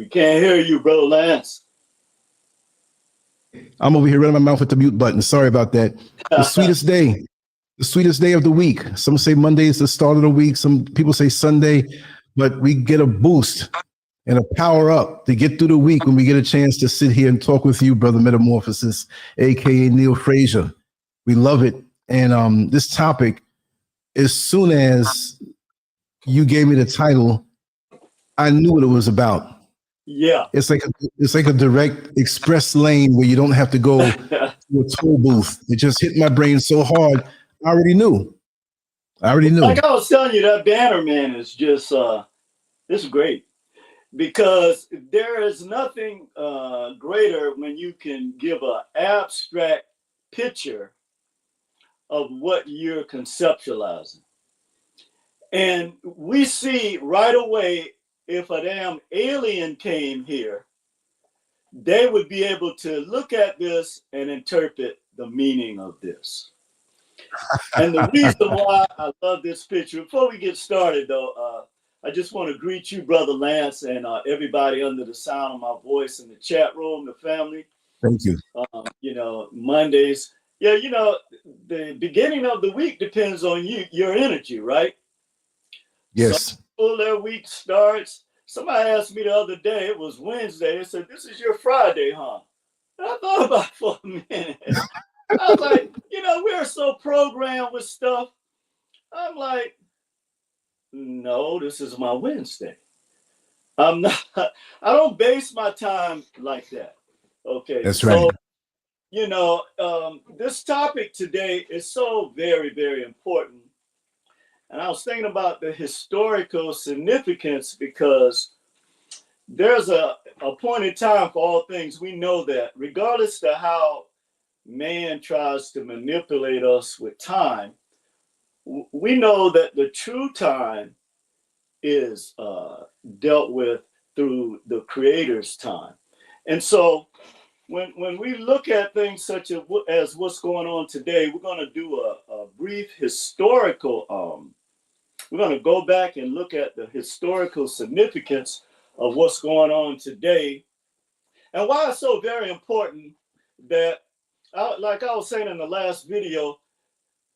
We can't hear you, bro, Lance. I'm over here running my mouth with the mute button. Sorry about that. The sweetest day. The sweetest day of the week. Some say Monday is the start of the week. Some people say Sunday, but we get a boost and a power up to get through the week when we get a chance to sit here and talk with you, Brother Metamorphosis, aka Neil Frazier. We love it. And this topic, as soon as you gave me the title, I knew what it was about. Yeah. It's like a direct express lane where you don't have to go to a toll booth. It just hit my brain so hard. I already knew. Like I was telling you, that banner, man, is just it's great, because there is nothing greater when you can give an abstract picture of what you're conceptualizing. And we see right away, if a damn alien came here, they would be able to look at this and interpret the meaning of this. And the reason why I love this picture, before we get started though, I just want to greet you, Brother Lance, and everybody under the sound of my voice in the chat room, the family. Thank you. Mondays. Yeah, the beginning of the week depends on your energy, right? Yes. Some people, their week starts. Somebody asked me the other day, it was Wednesday, they said, "This is your Friday, huh?" And I thought about it for a minute. I was like, we're so programmed with stuff. I'm like, no, this is my Wednesday. I'm not, I don't base my time like that. Okay. That's right. This topic today is so very, very important. And I was thinking about the historical significance, because there's a point in time for all things. We know that regardless of how man tries to manipulate us with time, we know that the true time is dealt with through the Creator's time. And so when we look at things such as what's going on today, we're going to do a brief historical, we're going to go back and look at the historical significance of what's going on today, and why it's so very important that, like I was saying in the last video,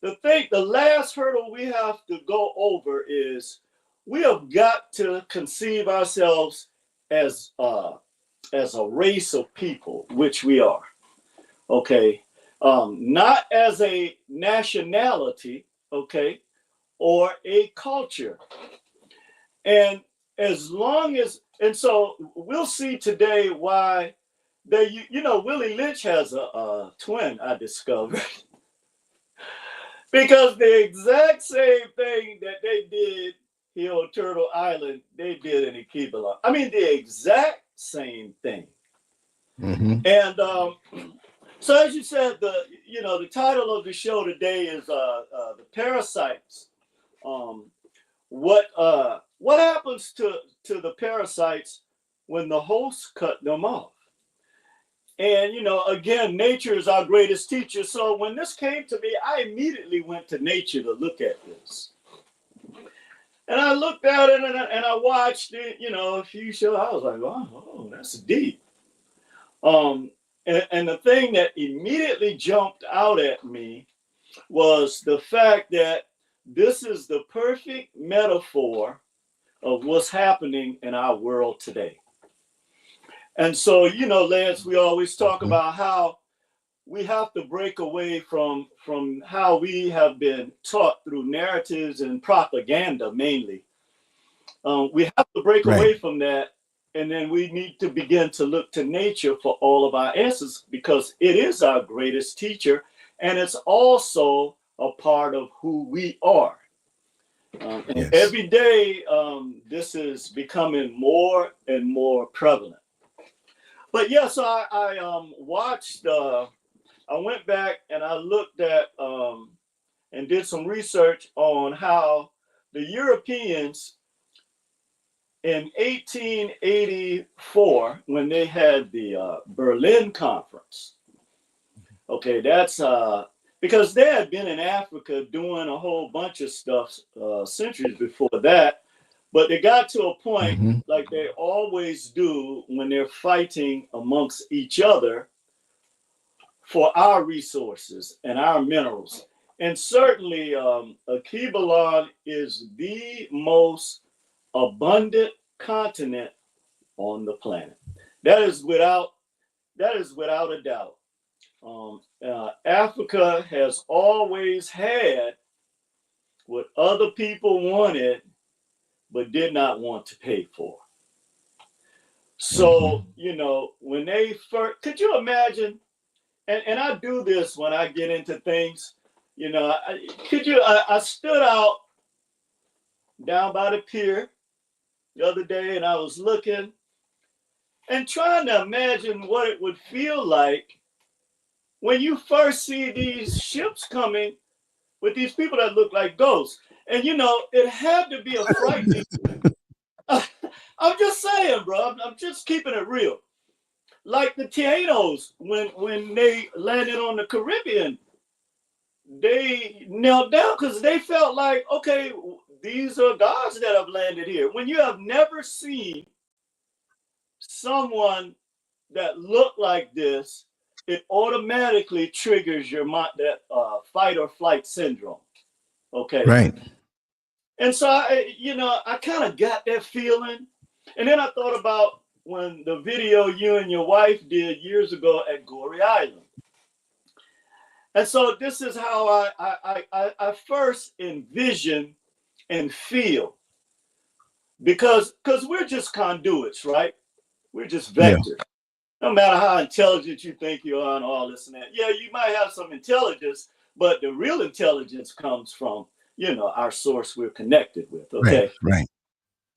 the last hurdle we have to go over is we have got to conceive ourselves as a race of people, which we are. Okay, not as a nationality, okay, or a culture. And so we'll see today why Willie Lynch has a twin, I discovered. Because the exact same thing that they did here on Turtle Island, they did in Ikebala. I mean, the exact same thing. Mm-hmm. And so, as you said, the title of the show today is the Parasites. What happens to the parasites when the host cut them off? And, again, nature is our greatest teacher. So when this came to me, I immediately went to nature to look at this. And I looked at it and I watched it, a few shows. I was like, oh, that's deep. And the thing that immediately jumped out at me was the fact that this is the perfect metaphor of what's happening in our world today. And so, Lance, we always talk about how we have to break away from how we have been taught through narratives and propaganda mainly. We have to break away from that, and then we need to begin to look to nature for all of our answers, because it is our greatest teacher, and it's also a part of who we are. And every day, this is becoming more and more prevalent. But yes, I watched. I went back and I looked at and did some research on how the Europeans in 1884, when they had the Berlin Conference. Okay, that's because they had been in Africa doing a whole bunch of stuff centuries before that. But they got to a point, Mhm. like they always do when they're fighting amongst each other for our resources and our minerals. And certainly, Akibalon is the most abundant continent on the planet. That is without a doubt. Africa has always had what other people wanted but did not want to pay for. So, when they first, could you imagine? And I do this when I get into things, I stood out down by the pier the other day and I was looking and trying to imagine what it would feel like when you first see these ships coming with these people that look like ghosts. And it had to be a frightening. I'm just saying, bro. I'm just keeping it real. Like the Taínos, when they landed on the Caribbean, they knelt down because they felt like, okay, these are gods that have landed here. When you have never seen someone that looked like this, it automatically triggers your that fight or flight syndrome. Okay. Right. And so I kind of got that feeling. And then I thought about when the video you and your wife did years ago at Gordian Island. And so this is how I first envision and feel, because we're just conduits, right? We're just vectors. Yeah. No matter how intelligent you think you are and all this and that. Yeah, you might have some intelligence, but the real intelligence comes from, our source we're connected with. Okay. Right.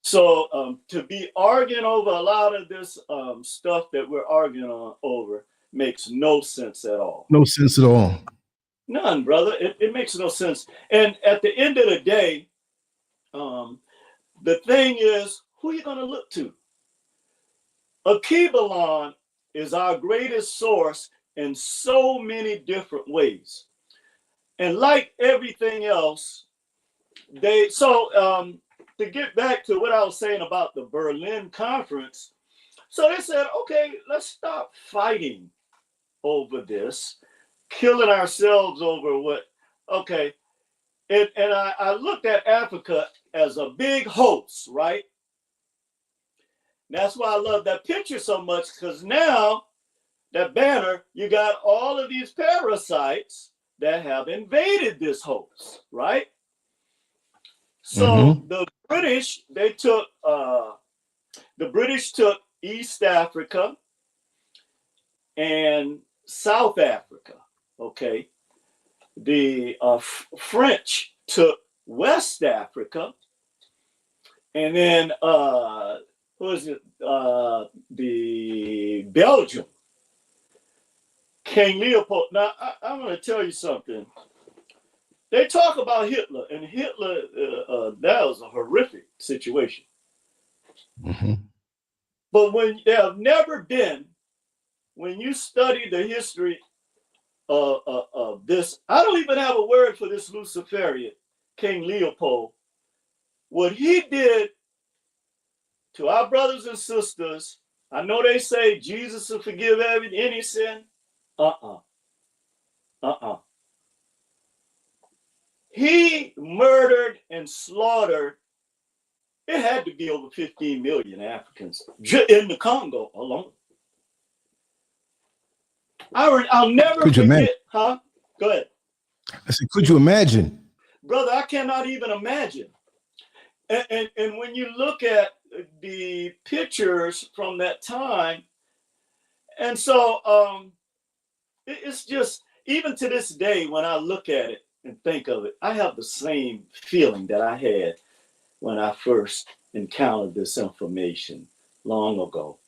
So to be arguing over a lot of this stuff that we're arguing over makes no sense at all. No sense at all. None, brother. It makes no sense. And at the end of the day, the thing is, who are you going to look to? Akibalon is our greatest source in so many different ways. And like everything else, to get back to what I was saying about the Berlin conference, so they said, okay, let's stop fighting over this, killing ourselves over what, okay. And I looked at Africa as a big host, right? That's why I love that picture so much, because now that banner, you got all of these parasites that have invaded this host, right? So the British, the British took East Africa and South Africa, okay? The French took West Africa, and then the Belgium, King Leopold. Now I'm going to tell you something. They talk about Hitler, and Hitler, that was a horrific situation. But when there have never been, when you study the history of this, I don't even have a word for this Luciferian, King Leopold. What he did to our brothers and sisters, I know they say Jesus will forgive any sin. He murdered and slaughtered, it had to be over 15 million Africans in the Congo alone. I'll never forget, huh? Go ahead. I said, could you imagine? Brother, I cannot even imagine. And when you look at the pictures from that time, and so it's just, even to this day, when I look at it and think of it, I have the same feeling that I had when I first encountered this information long ago.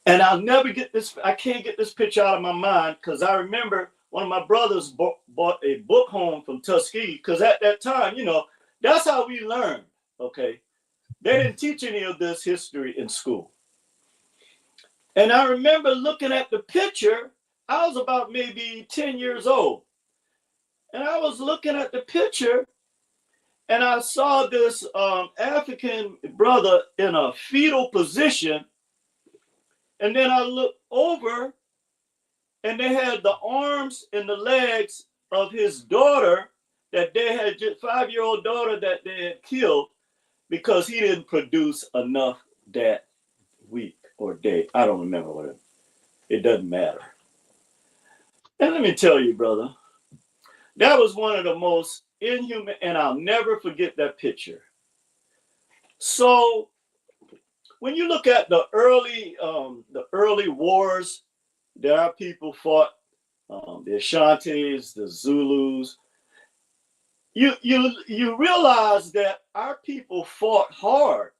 And I'll never get this, I can't get this picture out of my mind, because I remember one of my brothers bought a book home from Tuskegee, because at that time, that's how we learned, okay? They didn't teach any of this history in school. And I remember looking at the picture, I was about maybe 10 years old. And I was looking at the picture, and I saw this African brother in a fetal position, and then I looked over, and they had the arms and the legs of his daughter that they had, just 5-year-old daughter that they had killed because he didn't produce enough that week or day. I don't remember what it doesn't matter. And let me tell you, brother, that was one of the most inhuman, and I'll never forget that picture. So when you look at the early wars that our people fought, the Ashantis, the Zulus, you realize that our people fought hard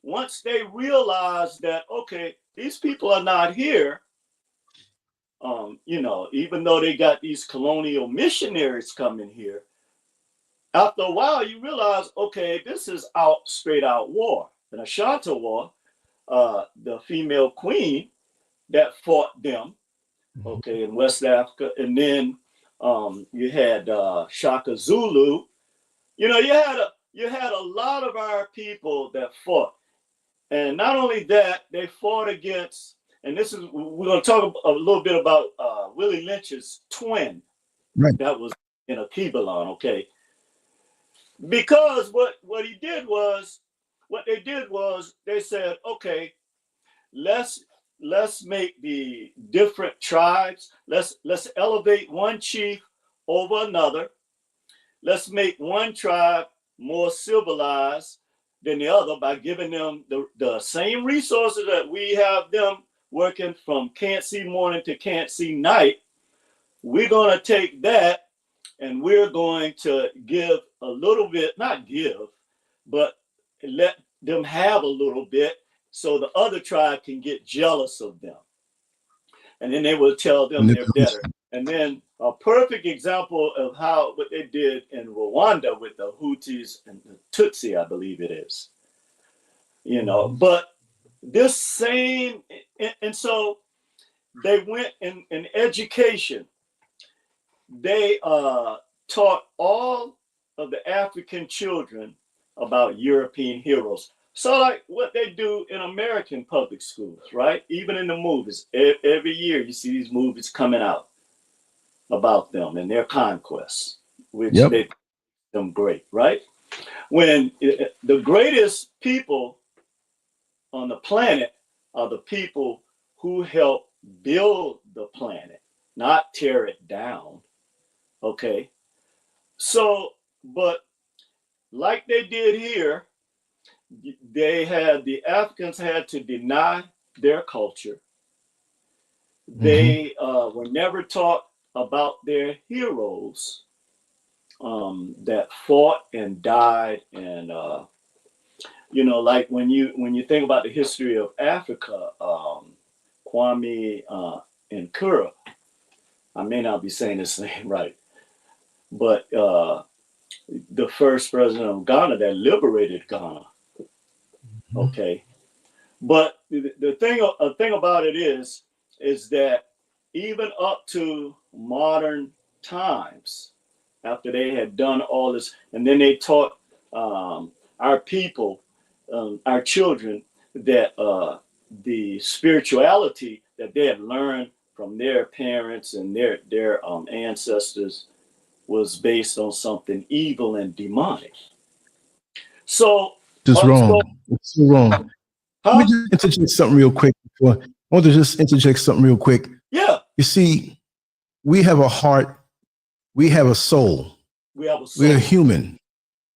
once they realized that, okay, these people are not here. Even though they got these colonial missionaries coming here, after a while you realize, okay, this is straight out war. An Ashanti war, the female queen that fought them, okay, in West Africa, and then you had Shaka Zulu. You had a lot of our people that fought, and not only that, they fought against. And we're going to talk a little bit about Willie Lynch's twin, right, that was in a Kibalon, okay? Because what they did was they said, okay, let's make the different tribes. Let's elevate one chief over another. Let's make one tribe more civilized than the other by giving them the same resources that we have them working from can't see morning to can't see night. We're going to take that and we're going to give a little bit, not give, but let them have a little bit so the other tribe can get jealous of them. And then they will tell them they're better. And then a perfect example of what they did in Rwanda with the Hutus and the Tutsi, I believe it is. But this same, and so they went in education. They taught all of the African children about European heroes. So like what they do in American public schools, right? Even in the movies, every year you see these movies coming out about them and their conquests, which they them great, right? When the greatest people on the planet are the people who help build the planet, not tear it down. Okay. So, but like they did here, the Africans had to deny their culture. They were never taught about their heroes that fought and died, and like when you think about the history of Africa, Kwame Nkrumah, I may not be saying this name right, but the first president of Ghana that liberated Ghana. Okay, but the thing about it is that even up to modern times, after they had done all this, and then they taught our people, our children, that the spirituality that they had learned from their parents and their ancestors was based on something evil and demonic. So just wrong. It's so wrong. Let me just interject something real quick. I want to just interject something real quick. Yeah. You see, we have a heart. We have a soul. We have a soul. We're human.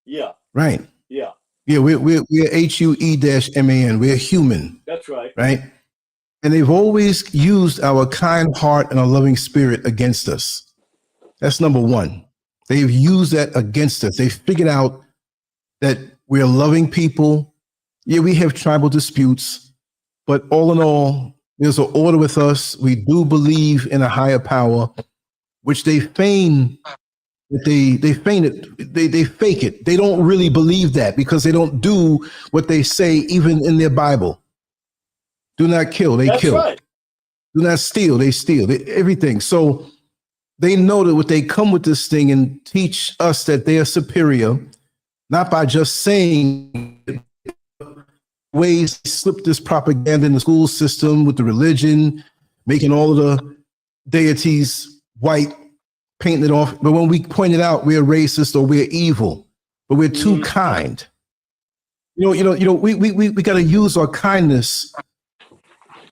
Yeah. Right. Yeah. Yeah. We're HUE-MAN. We're human. That's right. Right. And they've always used our kind heart and a loving spirit against us. That's number one. They've used that against us. They figured out that we're loving people. Yeah, we have tribal disputes, but all in all, there's an order with us. We do believe in a higher power, which they feign. They feign it. They fake it. They don't really believe that because they don't do what they say, even in their Bible. Do not kill. They kill. Right. Do not steal. They steal. Everything. So they know that what they come with this thing and teach us that they are superior. not by just saying ways they slip this propaganda in the school system with the religion, making all of the deities white, painting it off. But when we point it out, we're racist or we're evil, but we're too kind. We got to use our kindness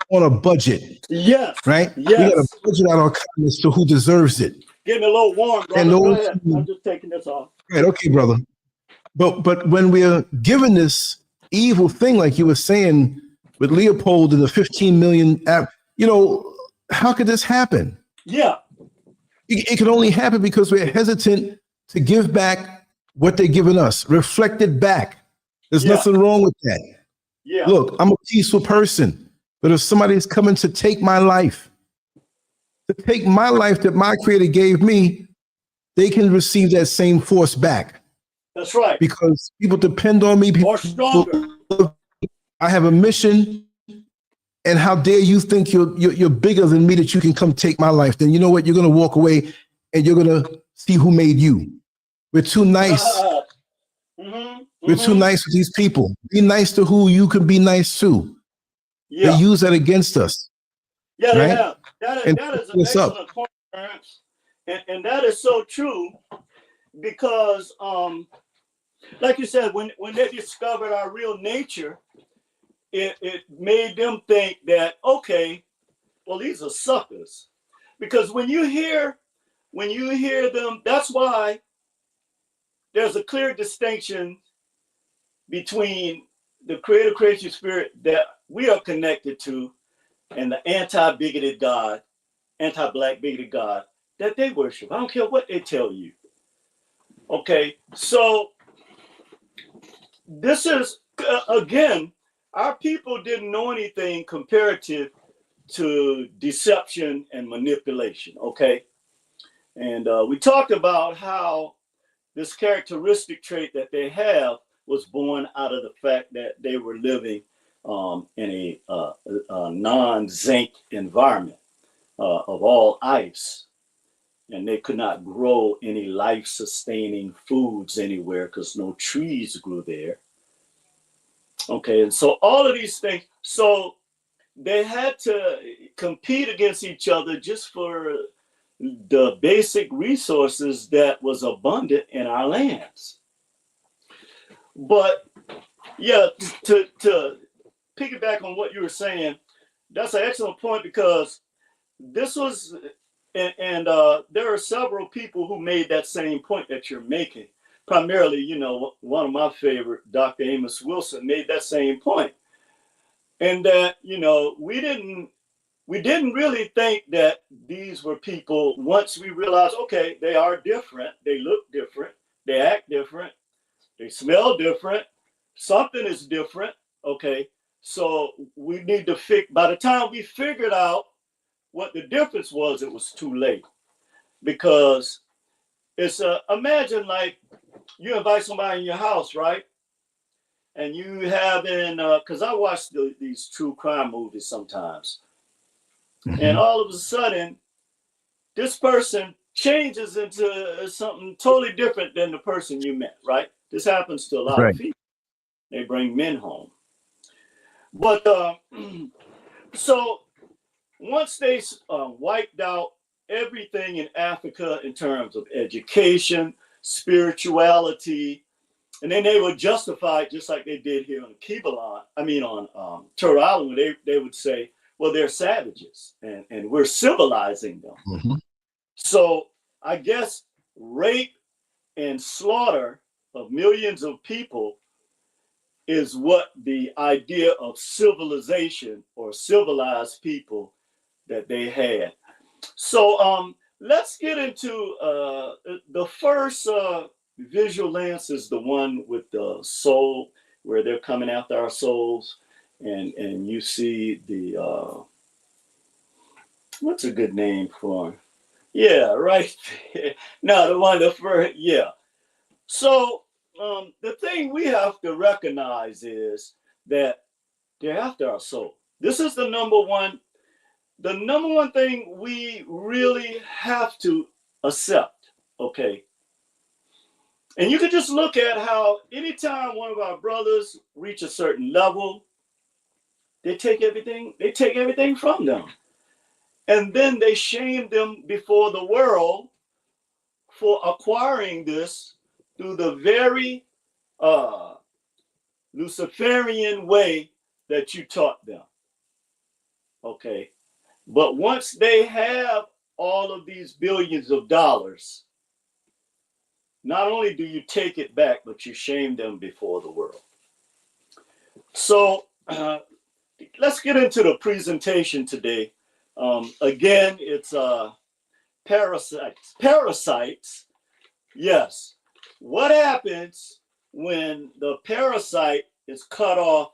on a budget. Yes. Right? Yes. We got to budget out our kindness to who deserves it. Getting a little warm, brother. And Go ahead. I'm just taking this off. Right, okay, brother. But when we're given this evil thing, like you were saying with Leopold and the 15 million app, how could this happen? Yeah. It can only happen because we're hesitant to give back what they're giving us, reflect it back. There's nothing wrong with that. Yeah. Look, I'm a peaceful person, but if somebody's coming to take my life, that my creator gave me, they can receive that same force back. That's right. Because people depend on me. Or stronger. I have a mission. And how dare you think you're bigger than me that you can come take my life? Then you know what? You're going to walk away and you're going to see who made you. We're too nice. We're too nice with these people. Be nice to who you can be nice to. Yeah. They use that against us. Yeah, right? They have. That is an excellent point, Terrence. And that is so true because, like you said, when they discovered our real nature, it made them think that, okay, well, these are suckers. Because when you hear them, that's why there's a clear distinction between the creative creation spirit that we are connected to and the anti-bigoted God, anti-black bigoted God that they worship. I don't care what they tell you. Okay, so this is, again, our people didn't know anything comparative to deception and manipulation, okay? And we talked about how this characteristic trait that they have was born out of the fact that they were living in a non-zinc environment of all ice. And they could not grow any life-sustaining foods anywhere because no trees grew there. Okay, and so all of these things, so they had to compete against each other just for the basic resources that was abundant in our lands. But yeah, to piggyback on what you were saying, that's an excellent point because this was, and there are several people who made that same point that you're making. Primarily, one of my favorite, Dr. Amos Wilson, made that same point. And that, we didn't really think that these were people, once we realized, okay, they are different, they look different, they act different, they smell different, something is different, okay? So we need to by the time we figured out what the difference was, it was too late. Because it's, imagine like you invite somebody in your house, right? And you having, because I watch these true crime movies sometimes. Mm-hmm. And all of a sudden, this person changes into something totally different than the person you met, right? This happens to a lot of people. They bring men home. But so once they wiped out everything in Africa in terms of education, spirituality, and then they would justify it just like they did here on on Tur Island, where they would say, well, they're savages and we're civilizing them. Mm-hmm. So I guess rape and slaughter of millions of people is what the idea of civilization or civilized people that they had. So let's get into the first visual lens is the one with the soul, where they're coming after our souls, and you see the what's a good name for him? Yeah, right. No, the one the first, yeah. So the thing we have to recognize is that they're after our soul. This is the number one thing we really have to accept, okay? And you can just look at how anytime one of our brothers reach a certain level, they take everything from them. And then they shame them before the world for acquiring this through the very Luciferian way that you taught them. Okay. But once they have all of these billions of dollars, not only do you take it back, but you shame them before the world. So let's get into the presentation today. Again, it's parasites. Parasites, yes. What happens when the parasite is cut off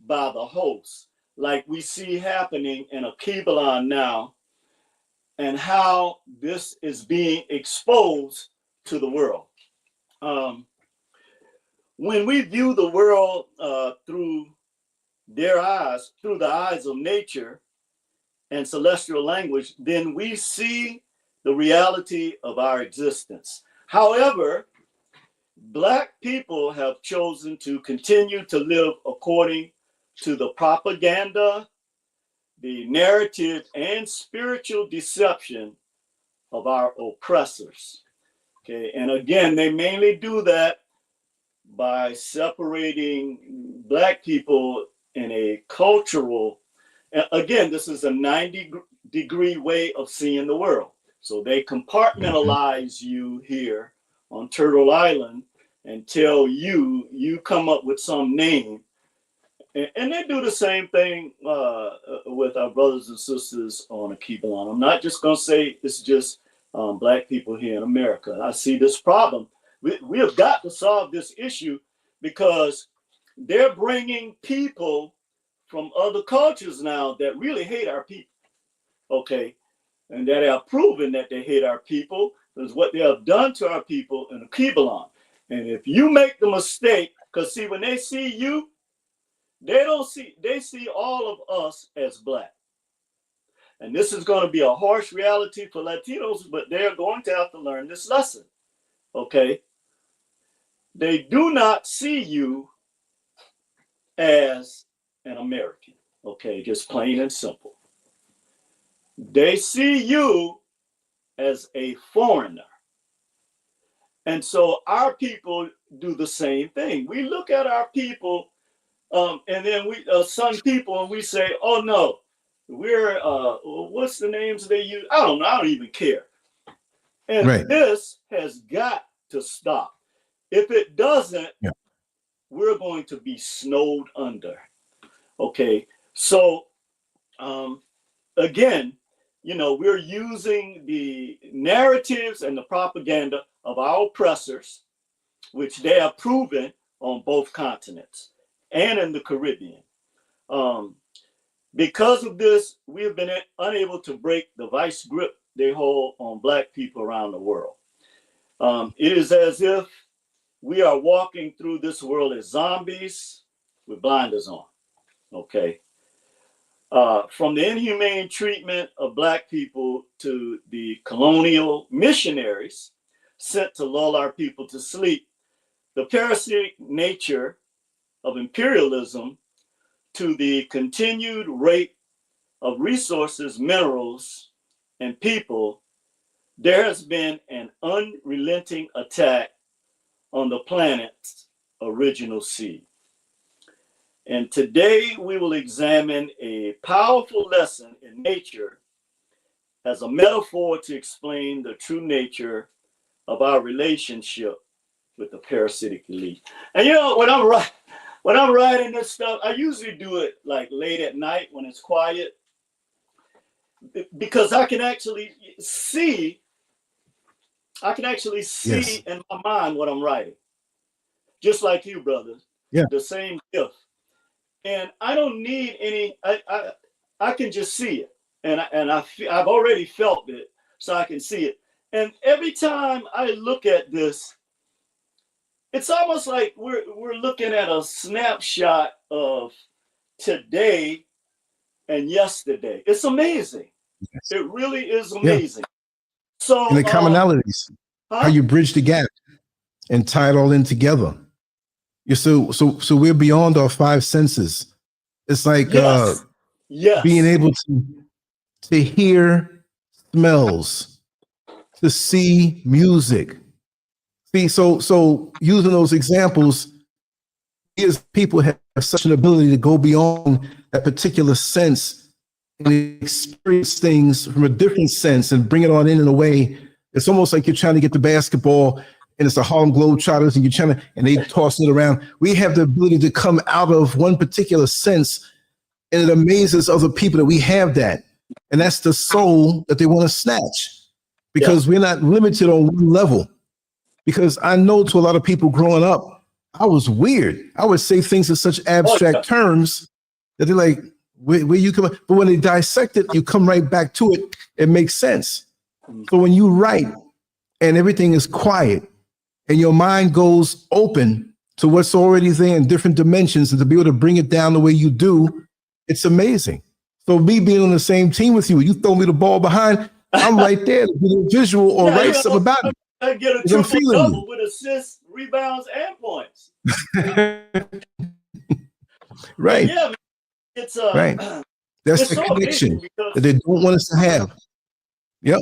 by the host, like we see happening in Akibalon now, and how this is being exposed to the world? When we view the world through their eyes, through the eyes of nature and celestial language, then we see the reality of our existence. However, Black people have chosen to continue to live according to the propaganda, the narrative, and spiritual deception of our oppressors. Okay, and again, they mainly do that by separating Black people in a cultural, again, this is a 90-degree way of seeing the world. So they compartmentalize you here on Turtle Island and tell you, you come up with some name. And they do the same thing with our brothers and sisters on Akibalon. I'm not just going to say it's just Black people here in America. I see this problem. We have got to solve this issue because they're bringing people from other cultures now that really hate our people. Okay. And that have proven that they hate our people is what they have done to our people in Akibalon. And if you make the mistake, because see, when they see you, they see all of us as Black. And this is going to be a harsh reality for Latinos, but they're going to have to learn this lesson. Okay. They do not see you as an American. Okay. Just plain and simple. They see you as a foreigner. And so our people do the same thing. We look at our people and then we, some people, and we say, oh no, we're, what's the names they use? I don't know. I don't even care. And right. This has got to stop. If it doesn't, we're going to be snowed under. Okay. So, again, you know, we're using the narratives and the propaganda of our oppressors, which they have proven on both continents and in the Caribbean. Because of this, we have been unable to break the vice grip they hold on Black people around the world. It is as if we are walking through this world as zombies with blinders on. Okay. From the inhumane treatment of Black people to the colonial missionaries sent to lull our people to sleep, the parasitic nature of imperialism to the continued rape of resources, minerals, and people, there has been an unrelenting attack on the planet's original seed. And today we will examine a powerful lesson in nature as a metaphor to explain the true nature of our relationship with the parasitic elite. And you know, when I'm writing this stuff, I usually do it like late at night when it's quiet, because I can actually see in my mind what I'm writing. Just like you, brother. Yeah. The same gift. And I don't need any, I can just see it. And I've already felt it, so I can see it. And every time I look at this, it's almost like we're looking at a snapshot of today and yesterday. It's amazing. Yes. It really is amazing. Yeah. So and the commonalities, how you bridge the gap. and tie it all in together. So we're beyond our five senses. It's like Yes. Yes. being able to hear smells, to see music. See, so using those examples, is people have such an ability to go beyond that particular sense and experience things from a different sense and bring it on in a way. It's almost like you're trying to get the basketball and it's the Harlem Globetrotters and you're trying to, and they tossing it around. We have the ability to come out of one particular sense, and it amazes other people that we have that. And that's the soul that they want to snatch, because we're not limited on one level. Because I know to a lot of people growing up, I was weird. I would say things in such abstract terms that they're like, where you come? But when they dissect it, you come right back to it. It makes sense. So when you write and everything is quiet and your mind goes open to what's already there in different dimensions, and to be able to bring it down the way you do, it's amazing. So me being on the same team with you, you throw me the ball behind, I'm right there to get a visual or write something about it. I get a triple double with assists, rebounds, and points. Right. Yeah, it's right. That's it's the so connection that they don't want us to have. Yep.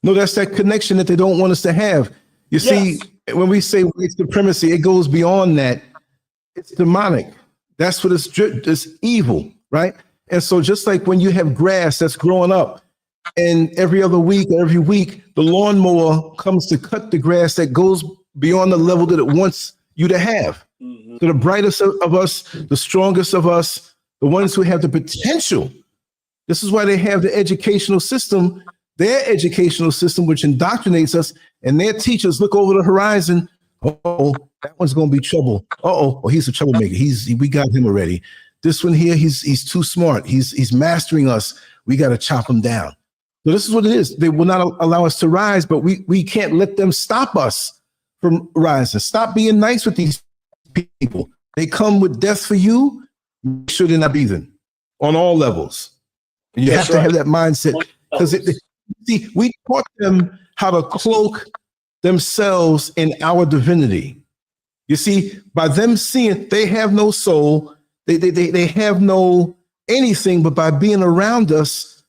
No, that's that connection that they don't want us to have. You see, when we say white supremacy, it goes beyond that. It's demonic. That's what it's evil, right? And so just like when you have grass that's growing up, and every other week or every week, the lawnmower comes to cut the grass that goes beyond the level that it wants you to have. So the brightest of us, the strongest of us, the ones who have the potential. This is why they have the educational system, their educational system, which indoctrinates us, and their teachers look over the horizon. Oh, that one's going to be trouble. Oh, he's a troublemaker. We got him already. This one here, he's too smart. He's mastering us. We got to chop him down. So this is what it is. They will not allow us to rise, but we can't let them stop us from rising. Stop being nice with these people. They come with death for you. Make sure they're not breathing on all levels. And you have to have that mindset, because see, we taught them how to cloak themselves in our divinity. You see, by them seeing they have no soul, they have no anything, but by being around us,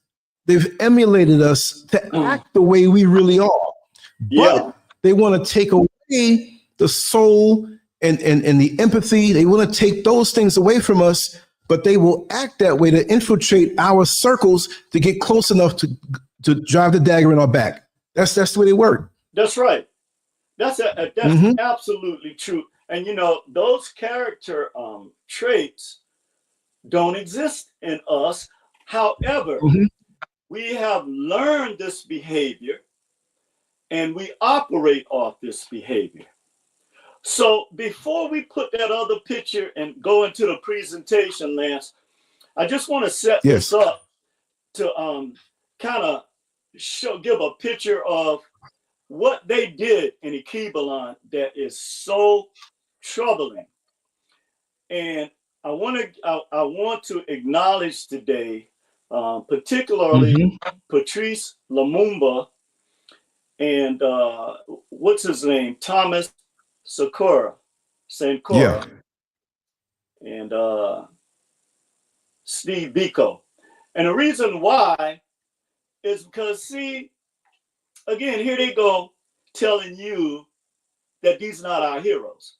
they've emulated us to act the way we really are. But they want to take away the soul and the empathy. They want to take those things away from us, but they will act that way to infiltrate our circles to get close enough to drive the dagger in our back. That's the way they work. That's right. That's absolutely true. And you know, those character traits don't exist in us. However, we have learned this behavior and we operate off this behavior. So before we put that other picture and go into the presentation, Lance, I just want to set this up to kind of give a picture of what they did in Iquibalon that is so troubling. And I want to acknowledge today, particularly Patrice Lumumba and what's his name, Thomas Sankara, and Steve Biko. And the reason why is because, see, again, here they go telling you that these are not our heroes.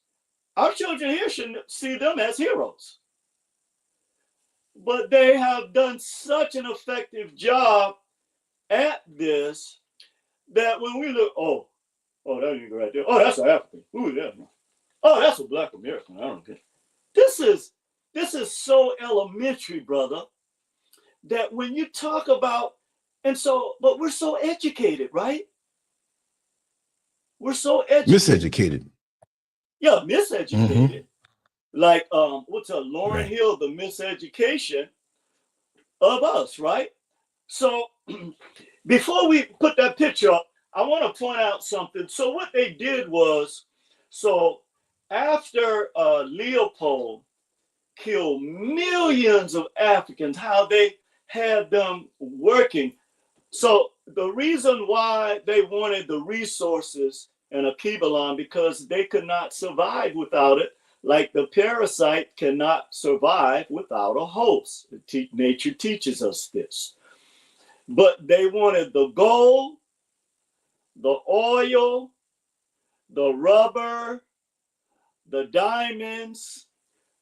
Our children here should see them as heroes. But they have done such an effective job at this that when we look, oh, that nigga right there. Oh, that's an African. Who is that? Oh, that's a Black American. I don't get. This is so elementary, brother, that when you talk about, but we're so educated, right? We're so educated. Miseducated. Yeah, miseducated. Like what's Lauren Hill, the miseducation of us, right? So before we put that picture up, I want to point out something. So what they did was, so after Leopold killed millions of Africans, how they had them working. So the reason why they wanted the resources in a Kibalon, because they could not survive without it, like the parasite cannot survive without a host. Nature teaches us this. But they wanted the gold, the oil, the rubber, the diamonds,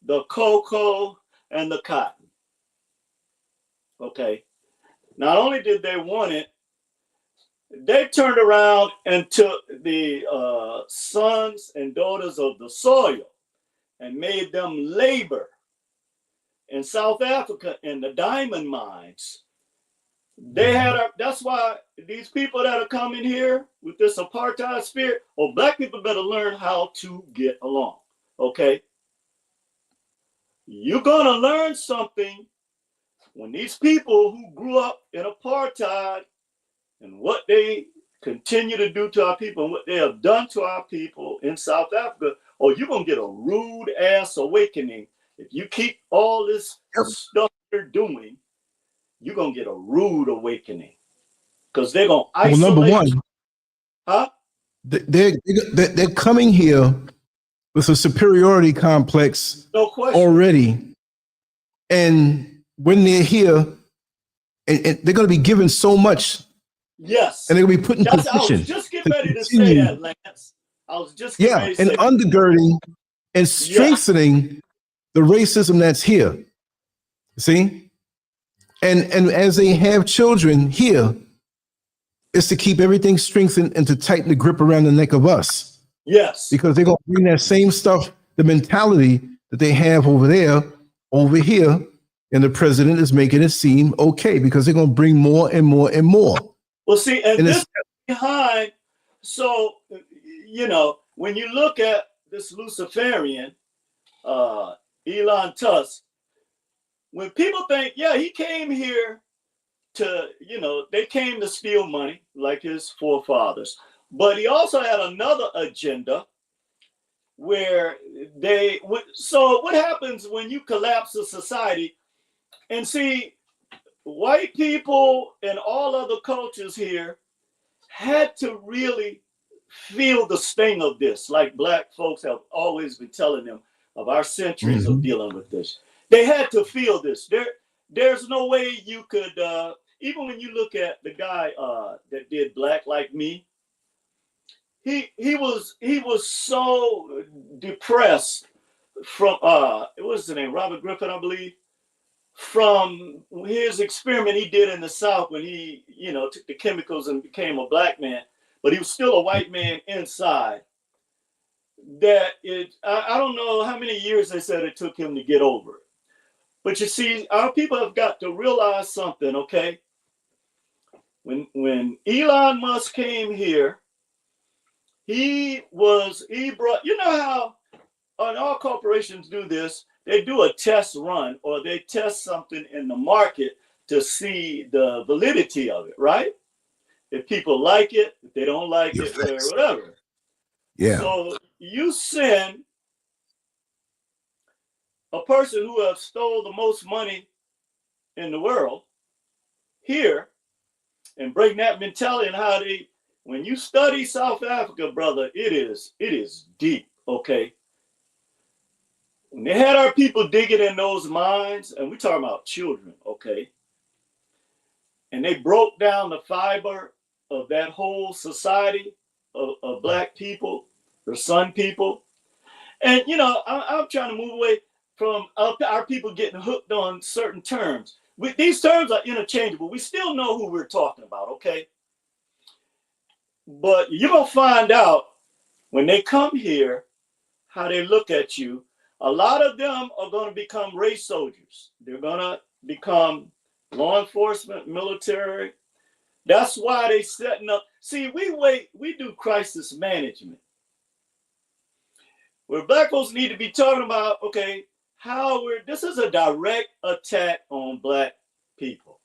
the cocoa, and the cotton. Okay. Not only did they want it, they turned around and took the sons and daughters of the soil and made them labor in South Africa in the diamond mines. They had that's why these people that are coming here with this apartheid spirit, black people better learn how to get along. Okay. You're gonna learn something when these people who grew up in apartheid and what they continue to do to our people and what they have done to our people in South Africa, you're going to get a rude ass awakening. If you keep all this stuff you're doing, you're going to get a rude awakening because they're going to isolate. Well, number one, huh? They're coming here with a superiority complex no question. Already. And when they're here, and they're going to be given so much. Yes. And they're going to be put in position. I was just getting ready to say that, Lance. I was just getting ready to say undergirding and strengthening the racism that's here. See? And as they have children here, it's to keep everything strengthened and to tighten the grip around the neck of us. Yes. Because they're going to bring that same stuff, the mentality that they have over there, over here, and the president is making it seem okay because they're going to bring more and more and more. Well, see, and this behind, so, when you look at this Luciferian, Elon Tusk, when people think, he came here to, they came to steal money like his forefathers, but he also had another agenda where so what happens when you collapse a society and see, white people and all other cultures here had to really feel the sting of this, like black folks have always been telling them of our centuries of dealing with this. They had to feel this. There's no way you could, even when you look at the guy that did Black Like Me, he was so depressed from what was his name, Robert Griffin, I believe, from his experiment he did in the South when he, took the chemicals and became a black man, but he was still a white man inside. I don't know how many years they said it took him to get over it. But you see, our people have got to realize something, okay? When Elon Musk came here, he brought, how all corporations do this, they do a test run or they test something in the market to see the validity of it, right? If people like it, if they don't like it, whatever. Yeah. So you send a person who has stole the most money in the world here and bring that mentality and how when you study South Africa, brother, it is deep, okay? When they had our people digging in those mines, and we're talking about children, okay? And they broke down the fiber of that whole society of black people, or Sun people. And, I'm trying to move away from our people getting hooked on certain terms. These terms are interchangeable. We still know who we're talking about, okay? But you're going to find out when they come here, how they look at you. A lot of them are going to become race soldiers. They're going to become law enforcement, military. That's why they setting up. See, we do crisis management. Where black folks need to be talking about, okay, this is a direct attack on black people.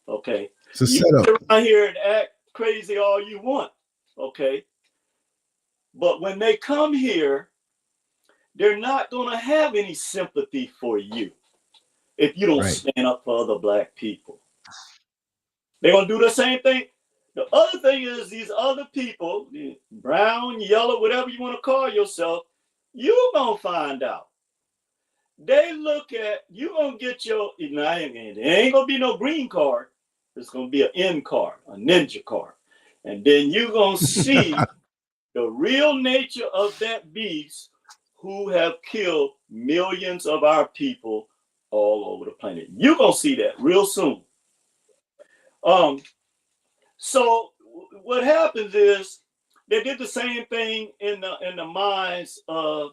Okay. It's a you setup. can sit around here and act crazy all you want. Okay. But when they come here, they're not going to have any sympathy for you if you don't stand up for other black people. They're going to do the same thing. The other thing is these other people, brown, yellow, whatever you want to call yourself, you're going to find out. They look at, you're going to get your, there ain't going to be no green card. It's going to be an N card, a ninja card. And then you're going to see the real nature of that beast who have killed millions of our people all over the planet. You're going to see that real soon. So what happens is they did the same thing in the mines of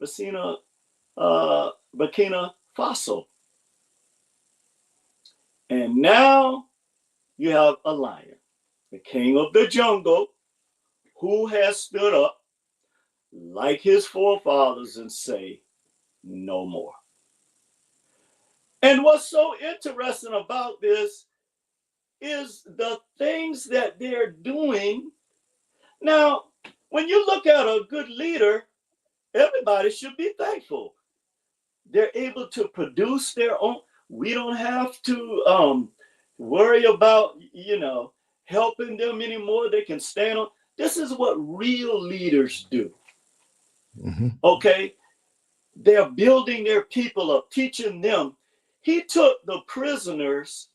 Burkina Faso. And now you have a lion, the king of the jungle, who has stood up like his forefathers and say, no more. And what's so interesting about this is the things that they're doing. Now, when you look at a good leader, everybody should be thankful. They're able to produce their own. We don't have to worry about, helping them anymore. They can stand on. This is what real leaders do. Mm-hmm. Okay? They're building their people up, teaching them. He took the prisoners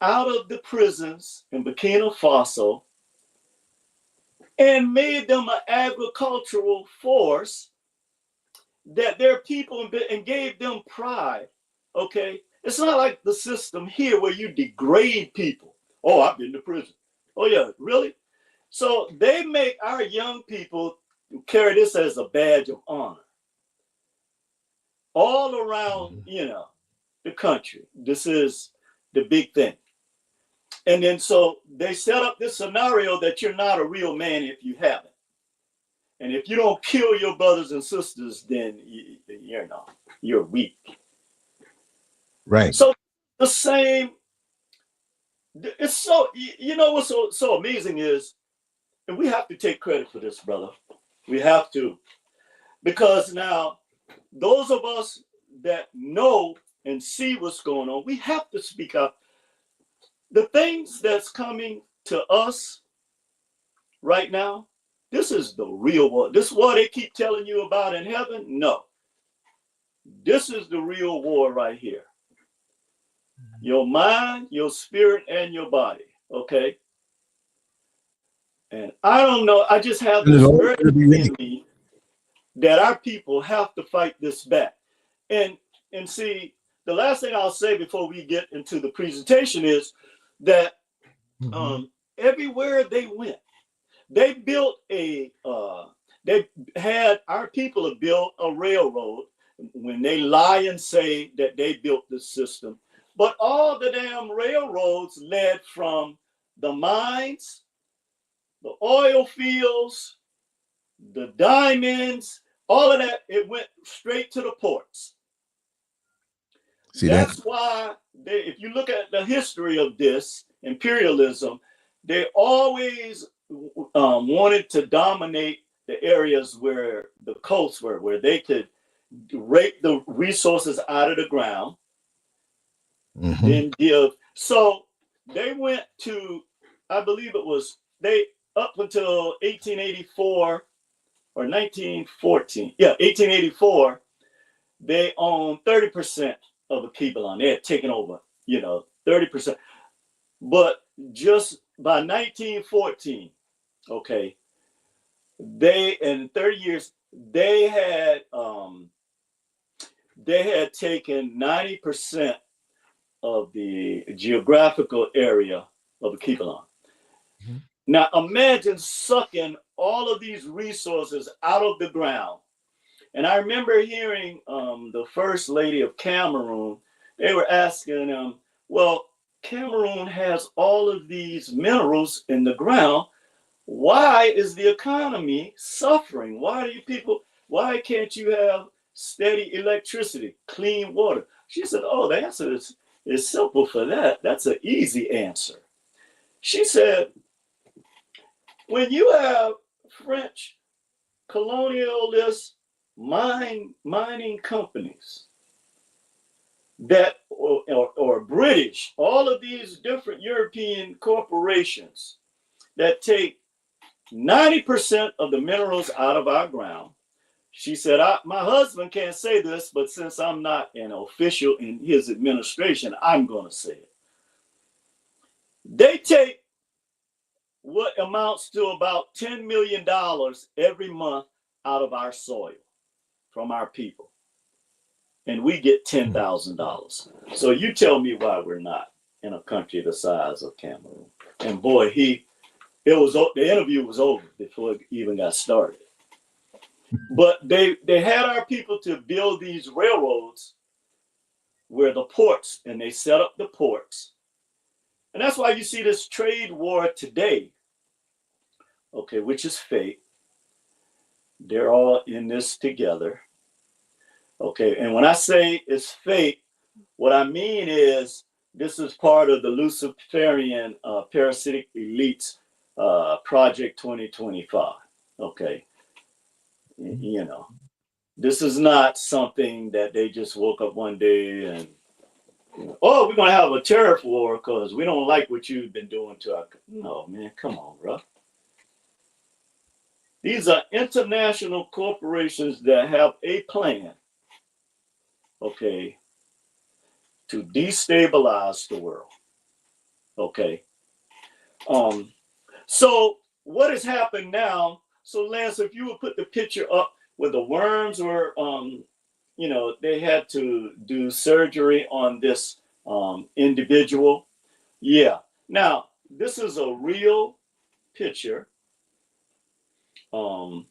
out of the prisons in Burkina Faso and made them an agricultural force that their people, and gave them pride. Okay? It's not like the system here where you degrade people. Oh, I've been to prison. Oh, yeah, really? So they make our young people carry this as a badge of honor all around, the country. This is the big thing. And then so they set up this scenario that you're not a real man if you haven't. And if you don't kill your brothers and sisters, then you're weak. Right. So the same, it's so, what's so amazing is, and we have to take credit for this, brother. We have to. Because now, those of us that know and see what's going on, we have to speak up. The things that's coming to us right now, this is the real war. This war they keep telling you about in heaven? No. This is the real war right here. Your mind, your spirit, and your body. Okay? And I don't know. I just have this urgency in me that our people have to fight this back. And see, the last thing I'll say before we get into the presentation is that everywhere they went, they built our people have built a railroad when they lie and say that they built the system. But all the damn railroads led from the mines, the oil fields, the diamonds, all of that, it went straight to the ports. That's why if you look at the history of this imperialism, they always wanted to dominate the areas where the coasts were, where they could rape the resources out of the ground. Then give. So they went to, I believe it was, up until 1884 or 1914. Yeah, 1884, they owned 30% of Akibalon. They had taken over, 30%. But just by 1914, okay, in 30 years, they had taken 90% of the geographical area of Akibalon. Now imagine sucking all of these resources out of the ground. And I remember hearing the first lady of Cameroon, they were asking them, well, Cameroon has all of these minerals in the ground. Why is the economy suffering? Why can't you have steady electricity, clean water? She said, oh, the answer is simple for that. That's an easy answer. She said, when you have French colonialist mining companies that, or British, all of these different European corporations that take 90% of the minerals out of our ground. She said, my husband can't say this, but since I'm not an official in his administration, I'm going to say it. They take what amounts to about $10 million every month out of our soil from our people. And we get $10,000. So you tell me why we're not in a country the size of Cameroon. And boy, the interview was over before it even got started. But they had our people to build these railroads where the ports, and they set up the ports. And that's why you see this trade war today, okay, which is fake. They're all in this together. Okay, and when I say it's fake, what I mean is this is part of the Luciferian Parasitic Elites Project 2025. Okay, you know, this is not something that they just woke up one day and, oh, we're going to have a tariff war because we don't like what you've been doing to our. No, man, come on, bro. These are international corporations that have a plan, okay, to destabilize the world. Okay. So what has happened now? So Lance, if you would put the picture up where the worms were, they had to do surgery on this individual. Yeah. Now, this is a real picture of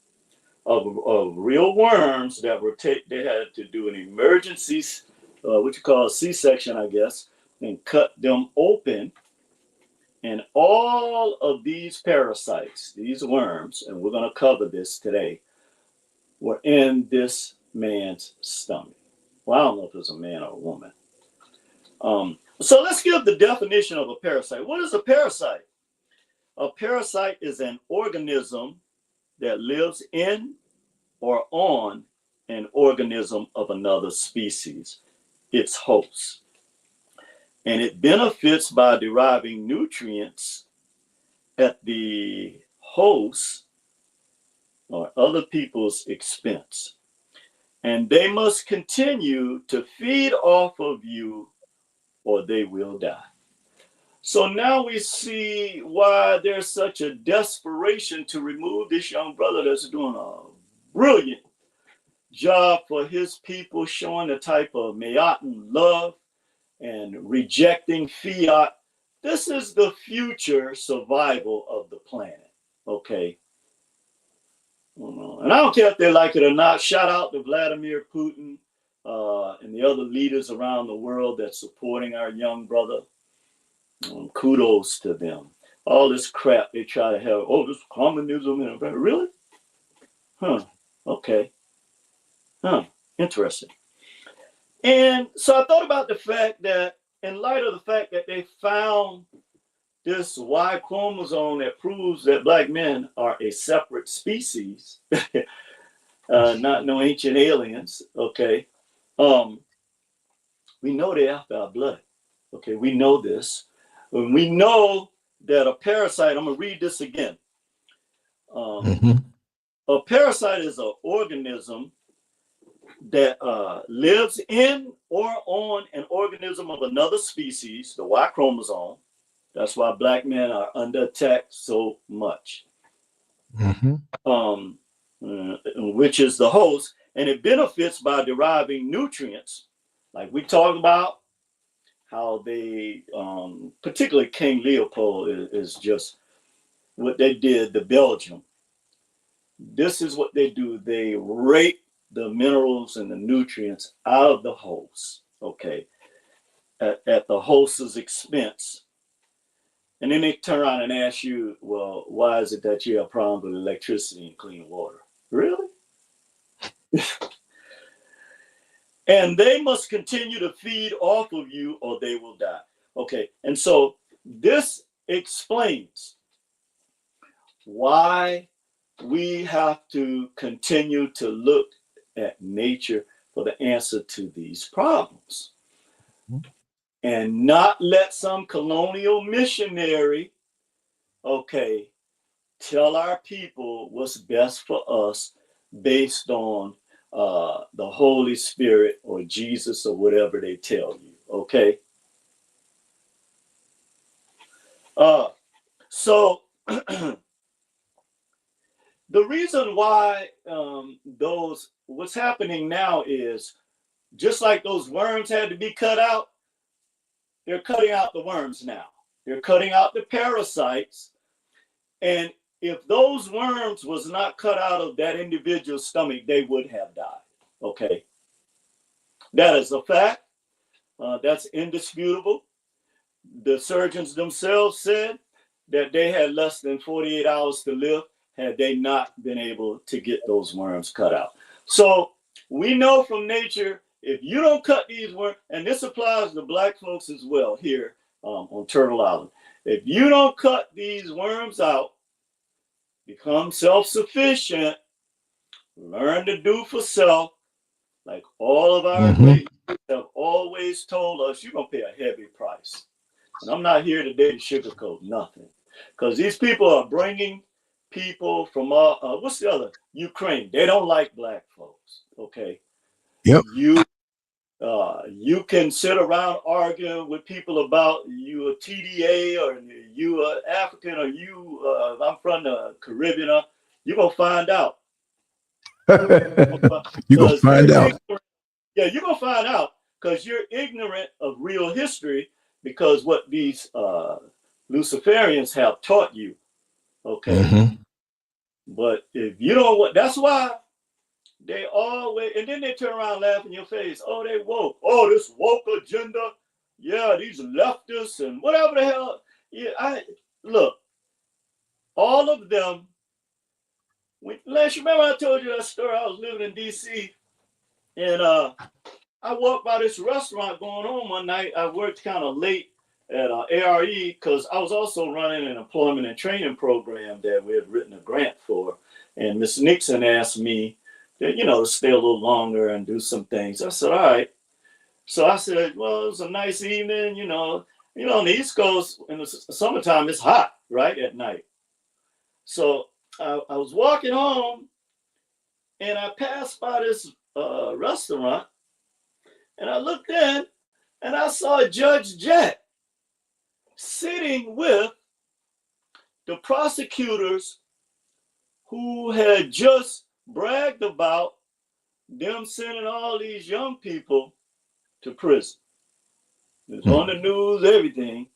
real worms that were they had to do an emergency, what you call a C-section, I guess, and cut them open. And all of these parasites, these worms, and we're going to cover this today, were in this man's stomach. Well, I don't know if it's a man or a woman. So let's give the definition of a parasite. What is a parasite? A parasite is an organism that lives in or on an organism of another species, its host. And it benefits by deriving nutrients at the host or other people's expense. And they must continue to feed off of you or they will die. So now we see why there's such a desperation to remove this young brother that's doing a brilliant job for his people, showing the type of Meotan love and rejecting fiat. This is the future survival of the planet, okay? And I don't care if they like it or not. Shout out to Vladimir Putin and the other leaders around the world that's supporting our young brother. Kudos to them. All this crap they try to have, this communism, and really? Okay. Interesting. And so I thought about the fact that in light of the fact that they found this Y chromosome that proves that black men are a separate species, not no ancient aliens, okay? We know they're after our blood, okay? We know this. And we know that a parasite, I'm going to read this again. A parasite is an organism that lives in or on an organism of another species, the Y chromosome. That's why black men are under attack so much. Which is the host, and it benefits by deriving nutrients, like we talked about, how they, particularly King Leopold is just what they did to Belgium. This is what they do. They rape the minerals and the nutrients out of the host, okay, at the host's expense. And then they turn around and ask you, well, why is it that you have problems with electricity and clean water? Really? And they must continue to feed off of you or they will die. Okay, and so this explains why we have to continue to look at nature for the answer to these problems. and not let some colonial missionary, okay, tell our people what's best for us based on the Holy Spirit or Jesus or whatever they tell you, okay? So the reason why what's happening now is just like those worms had to be cut out, they're cutting out the worms now. They're cutting out the parasites. And if those worms was not cut out of that individual's stomach, they would have died. Okay. That is a fact. That's indisputable. The surgeons themselves said that they had less than 48 hours to live had they not been able to get those worms cut out. So we know from nature, if you don't cut these worms, and this applies to Black folks as well here on Turtle Island, if you don't cut these worms out, become self-sufficient, learn to do for self, like all of our great have always told us, you're going to pay a heavy price. And I'm not here today to sugarcoat nothing, because these people are bringing people from what's the other? Ukraine. They don't like Black folks. Okay. Yep. You can sit around arguing with people about you a TDA or you are African or I'm from the Caribbean. You're gonna find out. You're gonna find out. Yeah, you're gonna find out because you're ignorant of real history, because what these Luciferians have taught you. Okay. But if you don't, that's why they always, and then they turn around and laugh in your face. Oh, they woke. Oh, this woke agenda. Yeah, these leftists and whatever the hell. Yeah, look, all of them. Last, you remember I told you that story? I was living in DC, and I walked by this restaurant going home one night. I worked kind of late at ARE because I was also running an employment and training program that we had written a grant for. And Miss Nixon asked me to stay a little longer and do some things. I said, all right. So I said, well, it was a nice evening, on the East Coast in the summertime, it's hot, right, at night. So I was walking home and I passed by this restaurant and I looked in and I saw Judge Jack sitting with the prosecutors who had just bragged about them sending all these young people to prison. It's on the news, everything.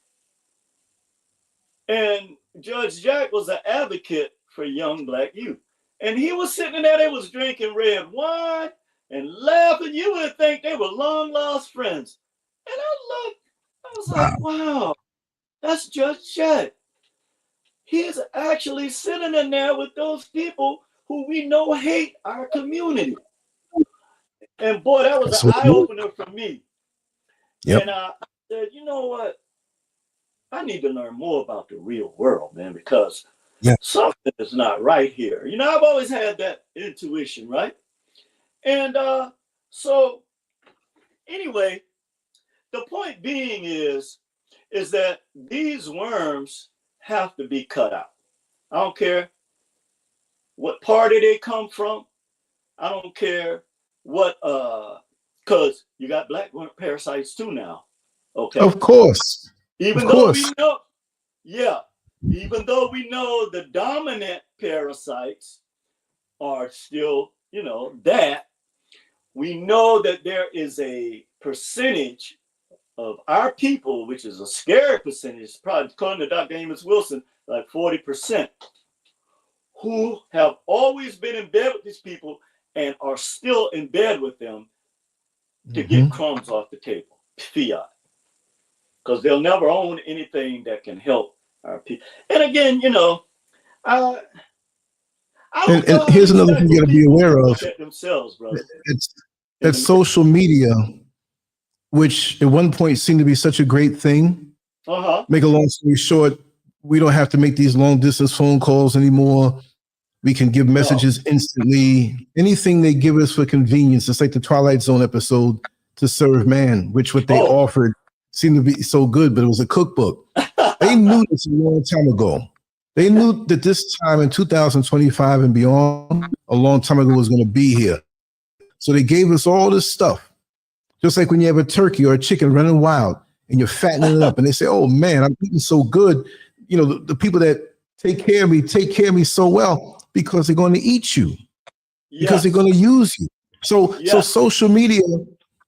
And Judge Jack was an advocate for young Black youth. And he was sitting there, they was drinking red wine and laughing. You would think they were long lost friends. And I was like, wow, that's Judge Jack. He's actually sitting in there with those people who we know hate our community. And boy, that was an eye-opener for me. Yep. And I said, you know what? I need to learn more about the real world, man, because something is not right here. I've always had that intuition, right? And so anyway, the point being is that these worms have to be cut out. I don't care what party they come from. I don't care what, because you got Black parasites too now. Okay. Of course. Even though we know the dominant parasites are still, that, we know that there is a percentage of our people, which is a scary percentage, probably according to Dr. Amos Wilson, like 40%, who have always been in bed with these people and are still in bed with them to get crumbs off the table, fiat. Because they'll never own anything that can help our people. And again, and here's another thing you got to be aware of. Themselves, brother. It's social media, which at one point seemed to be such a great thing. Make a long story short, we don't have to make these long distance phone calls anymore. We can give messages instantly. Anything they give us for convenience. It's like the Twilight Zone episode. to serve man, which what they Oh. offered seemed to be so good, but it was a cookbook. They knew this a long time ago. They knew that this time in 2025 and beyond, a long time ago, was going to be here. So they gave us all this stuff. Just like when you have a turkey or a chicken running wild and you're fattening it up and they say, oh man, I'm eating so good. You know, the people that take care of me so well because they're going to eat you, because they're going to use you. So social media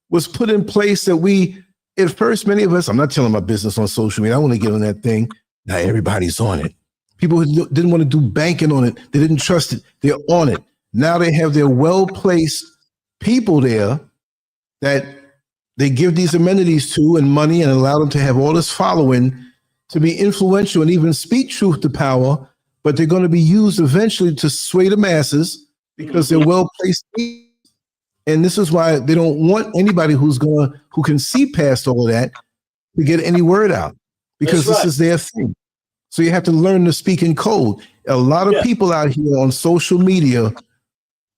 was put in place that we, at first, many of us, I'm not telling my business on social media. I want to get on that thing. Now everybody's on it. People who didn't want to do banking on it. They didn't trust it. They're on it. Now they have their well-placed people there that they give these amenities to and money and allow them to have all this following to be influential and even speak truth to power, but they're going to be used eventually to sway the masses because they're well-placed. And this is why they don't want anybody who can see past all of that to get any word out, because this is their thing. So you have to learn to speak in code. A lot of people out here on social media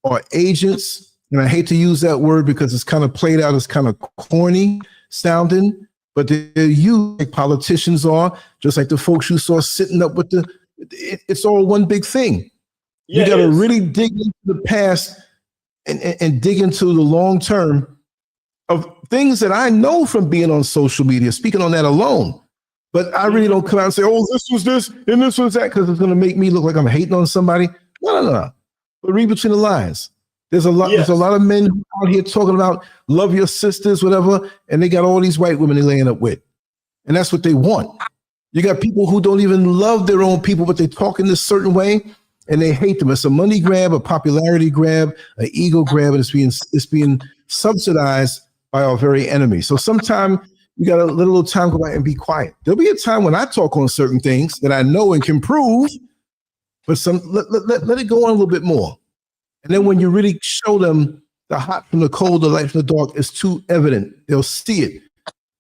are agents, and I hate to use that word because it's kind of played out as kind of corny sounding, but they're used like politicians are, just like the folks you saw sitting up with it's all one big thing. You got to really dig into the past and dig into the long term of things that I know from being on social media, speaking on that alone. But I really don't come out and say, oh, this was this and this was that, because it's going to make me look like I'm hating on somebody. No. But read between the lines. There's a lot of men out here talking about love your sisters, whatever, and they got all these white women they're laying up with. And that's what they want. You got people who don't even love their own people, but they talk in this certain way and they hate them. It's a money grab, a popularity grab, an ego grab, and it's being subsidized by our very enemy. So sometimes you got to let a little time go by and be quiet. There'll be a time when I talk on certain things that I know and can prove, but let it go on a little bit more. And then when you really show them the hot from the cold, the light from the dark, it's too evident. They'll see it.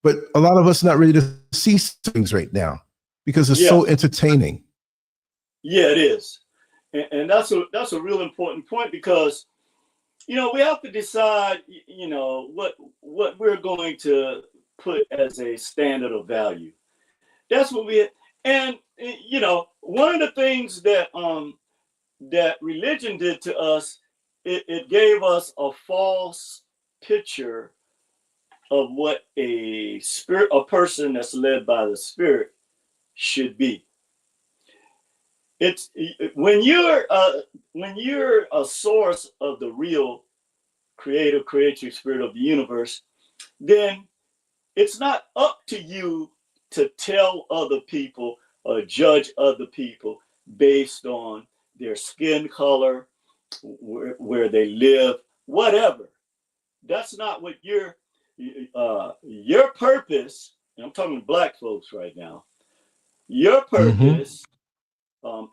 But a lot of us are not ready to see things right now because it's so entertaining. Yeah, it is. And that's a real important point because, we have to decide, what we're going to put as a standard of value. That's what and one of the things that that religion did to us, it gave us a false picture of what a person that's led by the Spirit should be. It's when you're a source of the real creative spirit of the universe, then it's not up to you to tell other people or judge other people based on their skin color, where they live, whatever. That's not what your purpose, and I'm talking to Black folks right now, your purpose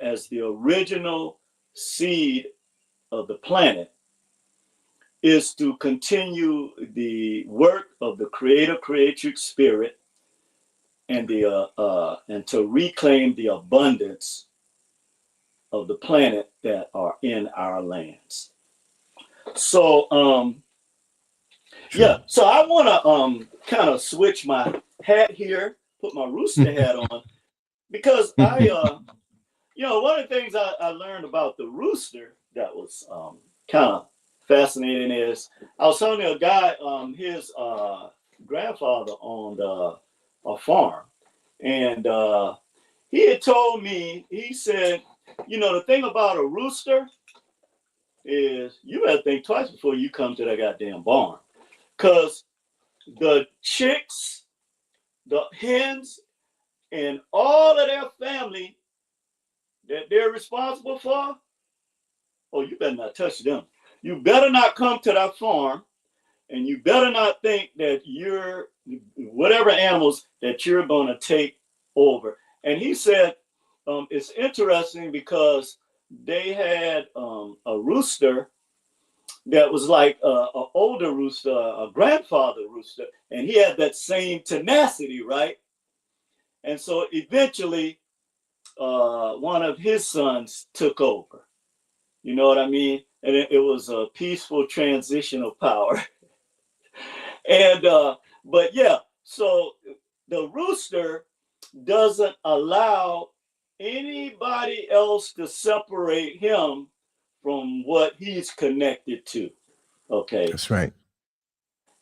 as the original seed of the planet is to continue the work of the creative spirit and to reclaim the abundance of the planet that are in our lands. So so I want to kind of switch my hat here, put my rooster hat on, because I one of the things I learned about the rooster that was kind of fascinating is I was telling a guy his grandfather owned a farm, and he had told me, he said, the thing about a rooster is you better think twice before you come to that goddamn barn, because the chicks, the hens, and all of their family that they're responsible for, oh, you better not touch them. You better not come to that farm, and you better not think that you're whatever animals that you're going to take over. And he said it's interesting because they had a rooster that was like an older rooster, a grandfather rooster, and he had that same tenacity, right? And so eventually one of his sons took over. You know what I mean? And it was a peaceful transition of power. And but yeah, so the rooster doesn't allow anybody else to separate him from what he's connected to. Okay. That's right.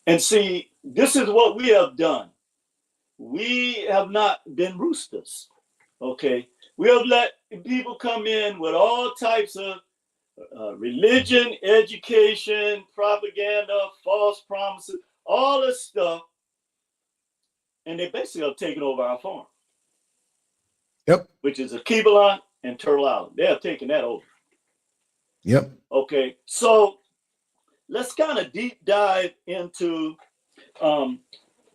And see, this is what we have done. We have not been roosters. Okay. We have let people come in with all types of religion, education, propaganda, false promises, all this stuff. And they basically have taken over our farm. Yep. Which is a Keebler and Turtle Island. They have taken that over. Yep. Okay. So let's kind of deep dive into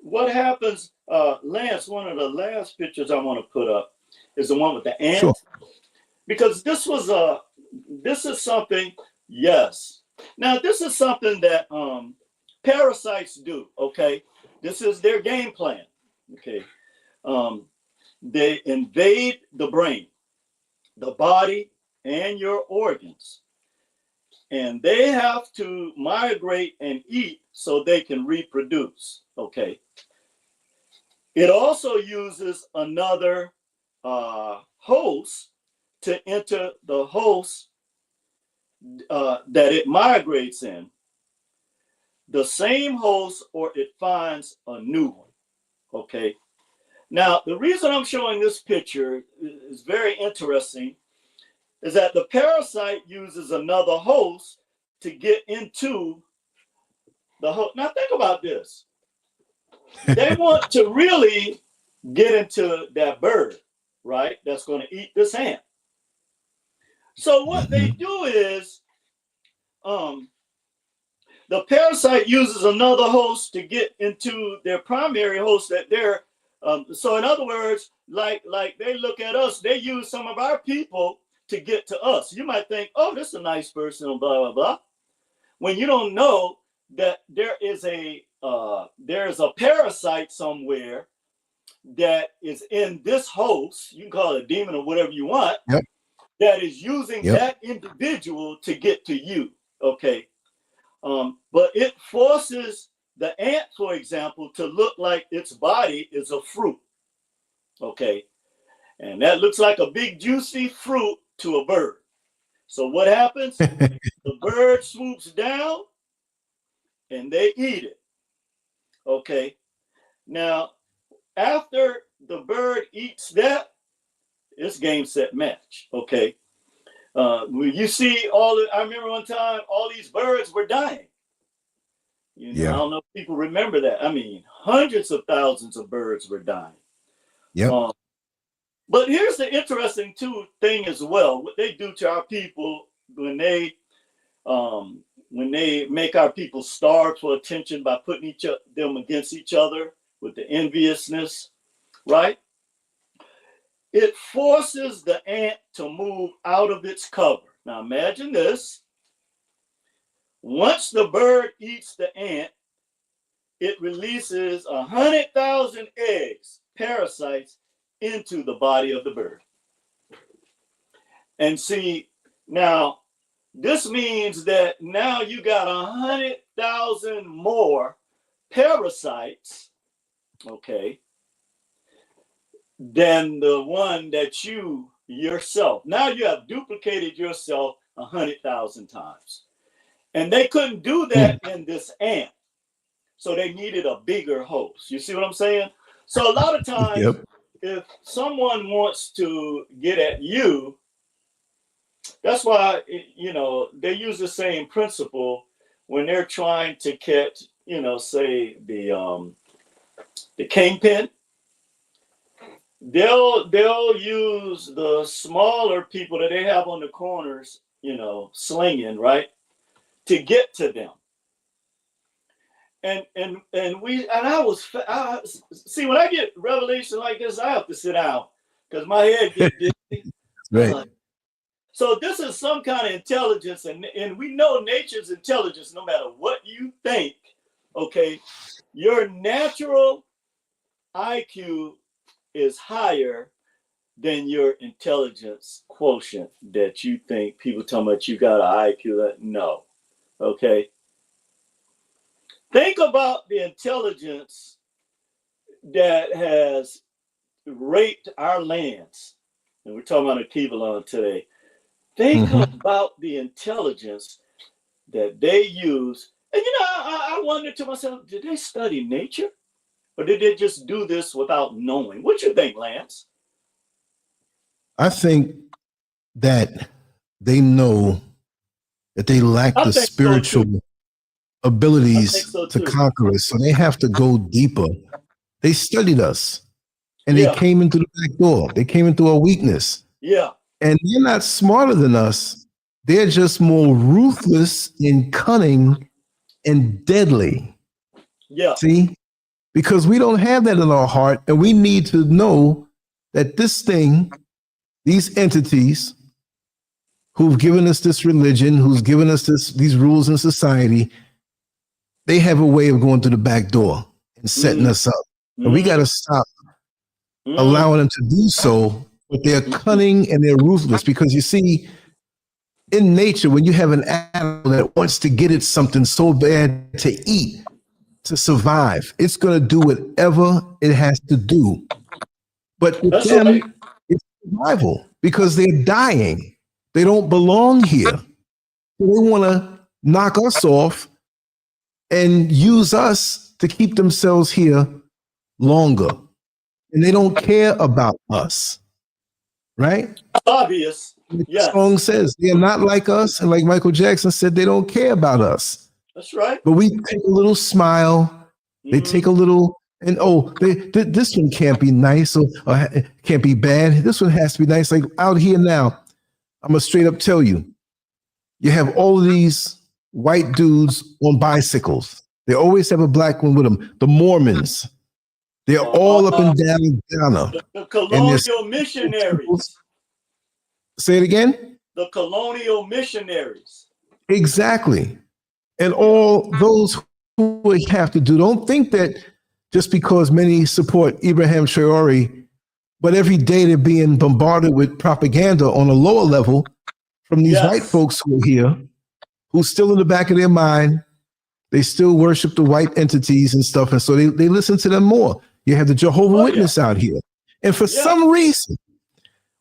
what happens. Lance, one of the last pictures I want to put up is the one with the ant. Sure. Because this is something, yes. Now, this is something that parasites do, okay? This is their game plan, okay? They invade the brain, the body, and your organs. And they have to migrate and eat so they can reproduce, okay? It also uses another host to enter the host that it migrates in, the same host, or it finds a new one, okay? Now, the reason I'm showing this picture is very interesting, is that the parasite uses another host to get into the host. Now, think about this. They want to really get into that bird, right? That's going to eat this ant. So what they do is the parasite uses another host to get into their primary host that they're so in other words, like they look at us, they use some of our people to get to us. You might think, oh, this is a nice person, blah, blah, blah. When you don't know that there is a parasite somewhere that is in this host, you can call it a demon or whatever you want, yep, that is using yep, that individual to get to you, okay? But it forces the ant, for example, to look like its body is a fruit, okay? And that looks like a big juicy fruit to a bird. So what happens? The bird swoops down and they eat it, okay? Now, after the bird eats that, it's game, set, match, okay? When you see I remember one time, all these birds were dying. You know, yeah. I don't know if people remember that. I mean, hundreds of thousands of birds were dying. Yeah. But here's the interesting thing as well. What they do to our people when they make our people starve for attention by putting them against each other with the enviousness, right? It forces the ant to move out of its cover. Now imagine this. Once the bird eats the ant, it releases 100,000 eggs, parasites, into the body of the bird. And see, now this means that now you got 100,000 more parasites, okay, than the one that you yourself. Now you have duplicated yourself 100,000 times. And they couldn't do that in this ant. So they needed a bigger host. You see what I'm saying? So a lot of times, yep, if someone wants to get at you, that's why, you know, they use the same principle when they're trying to catch, you know, say the kingpin. They'll use the smaller people that they have on the corners, you know, slinging, right, to get to them. And I see, when I get revelation like this, I have to sit down because my head gets dizzy. Right. So this is some kind of intelligence, and we know nature's intelligence. No matter what you think, okay, your natural IQ is higher than your intelligence quotient that you think people talking about you got an IQ that no, okay. Think about the intelligence that has raped our lands. And we're talking about Akevalon today. Think about the intelligence that they use. And I wonder to myself, did they study nature? Or did they just do this without knowing? What you think, Lance? I think that they know that they lack the spiritual abilities to conquer us. So they have to go deeper. They studied us and they came into the back door. They came into our weakness. Yeah. And they're not smarter than us. They're just more ruthless and cunning and deadly. Yeah. See? Because we don't have that in our heart, and we need to know that this thing, these entities who've given us this religion, who's given us these rules in society, they have a way of going through the back door and setting us up. And we got to stop allowing them to do so, but they're cunning and they're ruthless. Because you see, in nature, when you have an animal that wants to get it something so bad to eat, to survive, it's going to do whatever it has to do. But with them, it's survival because they're dying. They don't belong here. So they want to knock us off and use us to keep themselves here longer. And they don't care about us, right? Obvious. The song says they're not like us. And like Michael Jackson said, they don't care about us. That's right. But we take a little smile. They take a little, and this one can't be nice or can't be bad. This one has to be nice. Like out here now, I'm going to straight up tell you, you have all of these white dudes on bicycles. They always have a black one with them. The Mormons, they're all up and down Ghana. The colonial missionaries. Say it again? The colonial missionaries. Exactly. And all those who have to do, don't think that just because many support Ibrahim Traore, but every day they're being bombarded with propaganda on a lower level from these white folks who are here, who's still in the back of their mind. They still worship the white entities and stuff. And so they listen to them more. You have the Jehovah's Witness out here. And for some reason,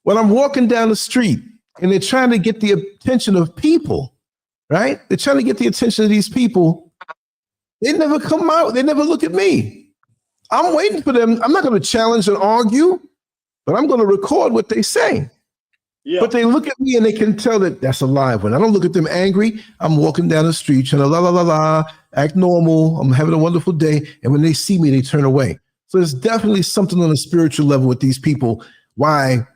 when I'm walking down the street and they're trying to get the attention of people, right? They're trying to get the attention of these people. They never come out. They never look at me. I'm waiting for them. I'm not going to challenge and argue, but I'm going to record what they say. Yeah. But they look at me and they can tell that that's a live one. I don't look at them angry. I'm walking down the street trying to la, la, la, la, act normal. I'm having a wonderful day. And when they see me, they turn away. So there's definitely something on a spiritual level with these people, why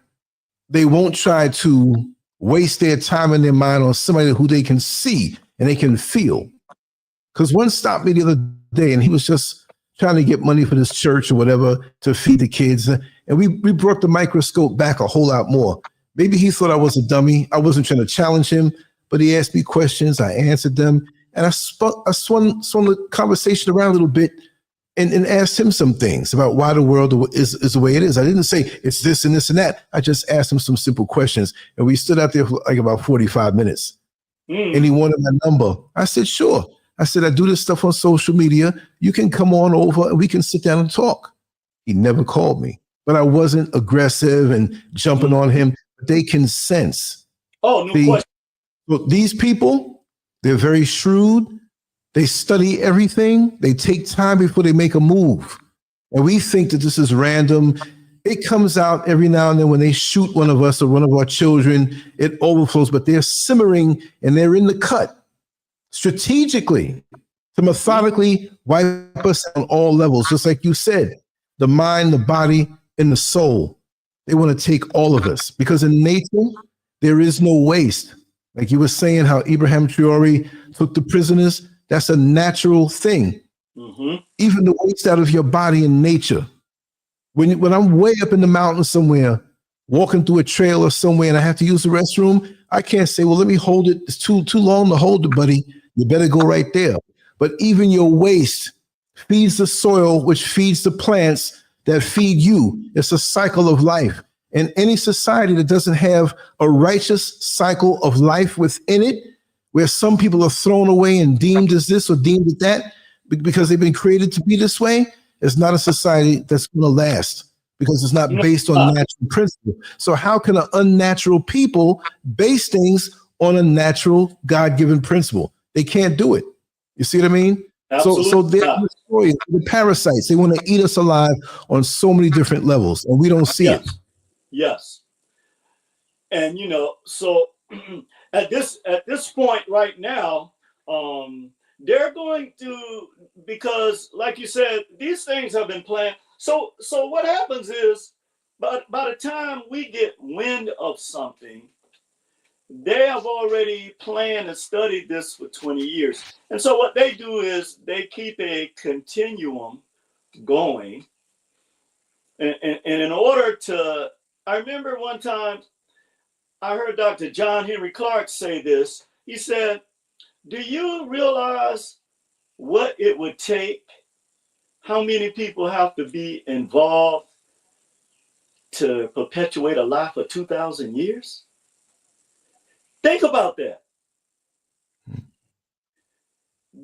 they won't try to waste their time and their mind on somebody who they can see and they can feel. Because one stopped me the other day and he was just trying to get money for this church or whatever to feed the kids. And we brought the microscope back a whole lot more. Maybe he thought I was a dummy. I wasn't trying to challenge him, but he asked me questions. I answered them. And I swung the conversation around a little bit and asked him some things about why the world is the way it is. I didn't say it's this and this and that. I just asked him some simple questions. And we stood out there for like about 45 minutes. And he wanted my number. I said, sure. I said, I do this stuff on social media. You can come on over and we can sit down and talk. He never called me, but I wasn't aggressive and jumping on him. They can sense. Oh, no question. Look, these people, they're very shrewd. They study everything. They take time before they make a move. And we think that this is random. It comes out every now and then when they shoot one of us or one of our children, it overflows, but they're simmering and they're in the cut strategically to methodically wipe us on all levels. Just like you said, the mind, the body, and the soul. They want to take all of us because in nature, there is no waste. Like you were saying, how Ibrahim Traore took the prisoners, that's a natural thing. Even the waste out of your body in nature. When I'm way up in the mountains somewhere, walking through a trail or somewhere and I have to use the restroom, I can't say, well, let me hold it. It's too long to hold it, buddy. You better go right there. But even your waste feeds the soil, which feeds the plants that feed you. It's a cycle of life. And any society that doesn't have a righteous cycle of life within it, where some people are thrown away and deemed as this or deemed as that, because they've been created to be this way, it's not a society that's going to last because it's not based on natural principle. So how can an unnatural people base things on a natural God-given principle? They can't do it. You see what I mean? Absolutely So they're not. destroying the parasites. They want to eat us alive on so many different levels, and we don't see it. Yes. And so at this point right now, they're going to, because like you said, these things have been planned. So what happens is, by the time we get wind of something, they have already planned and studied this for 20 years. And so what they do is they keep a continuum going. And in order to, I remember one time I heard Dr. John Henry Clark say this. He said, do you realize what it would take, how many people have to be involved to perpetuate a lie for 2,000 years? Think about that.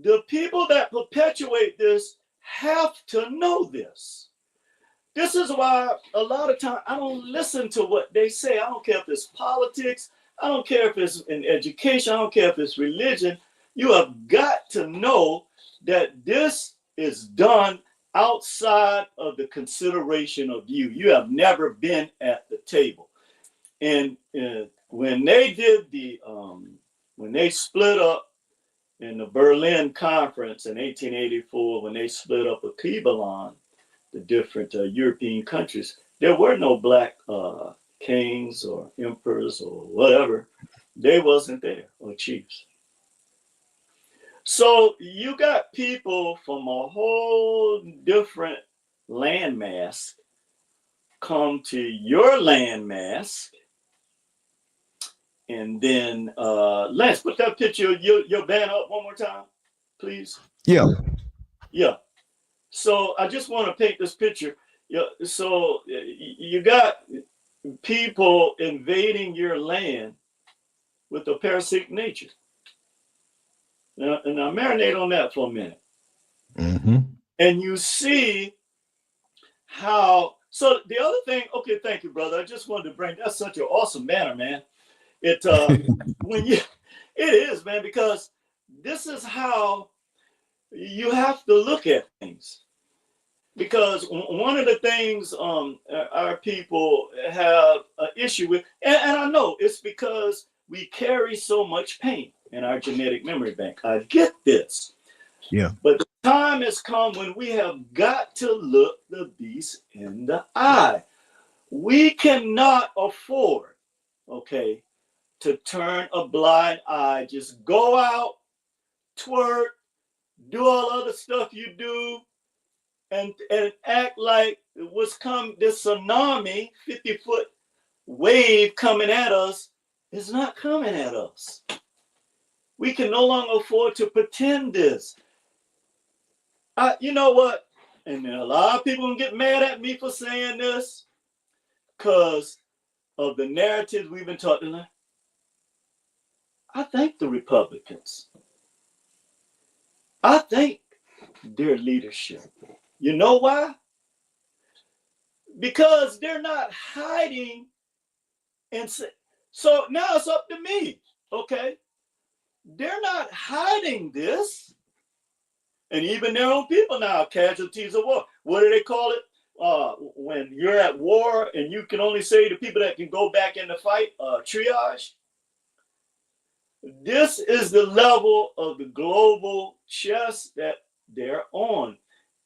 The people that perpetuate this have to know this. This is why a lot of times I don't listen to what they say. I don't care if it's politics. I don't care if it's in education. I don't care if it's religion. You have got to know that this is done outside of the consideration of you. You have never been at the table. And when they did when they split up in the Berlin Conference in 1884, when they split up Akibalon, the different European countries, there were no black kings or emperors or whatever. They wasn't there, or chiefs. So you got people from a whole different landmass come to your landmass, and then Lance, put that picture of your band up one more time, please. Yeah. So I just want to paint this picture. So you got people invading your land with a parasitic nature. Now, and I'll marinate on that for a minute. Mm-hmm. And you see how, so the other thing, okay, thank you, brother. I just wanted to bring, that's such an awesome banner, man. It is, man, because this is how you have to look at things. Because one of the things our people have an issue with, and I know it's because we carry so much pain in our genetic memory bank. I get this. Yeah. But the time has come when we have got to look the beast in the eye. We cannot afford, okay, to turn a blind eye. Just go out, twerk, do all other stuff you do, and act like what's come, this tsunami, 50-foot wave coming at us is not coming at us. We can no longer afford to pretend this. You know what? And a lot of people get mad at me for saying this because of the narratives we've been talking about. I thank the Republicans. I thank their leadership. You know why? Because they're not hiding. And so now it's up to me, okay? They're not hiding this. And even their own people now, casualties of war. What do they call it? When you're at war and you can only say to people that can go back in the fight, triage. This is the level of the global chess that they're on.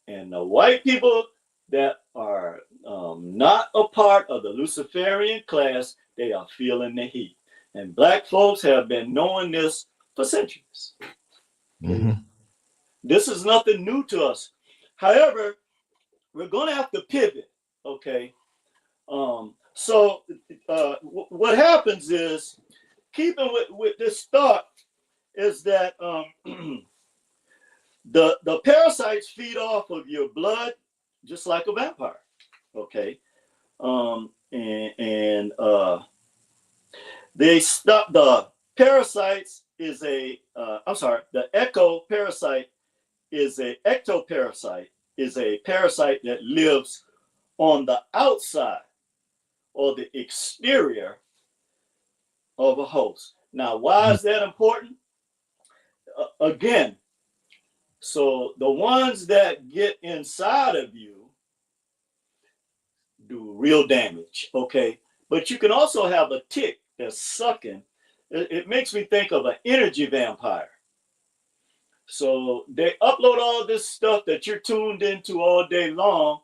And the white people that are not a part of the Luciferian class, they are feeling the heat. And black folks have been knowing this for centuries. Mm-hmm. This is nothing new to us. However, we're going to have to pivot, okay? So what happens is, keeping with this thought, is that the parasites feed off of your blood just like a vampire, okay? They stop, the parasites is the echo parasite is a ectoparasite, is a parasite that lives on the outside or the exterior of a host. Now, why is that important? Again, so the ones that get inside of you do real damage, okay? But you can also have a tick that's sucking. It makes me think of an energy vampire. So they upload all this stuff that you're tuned into all day long,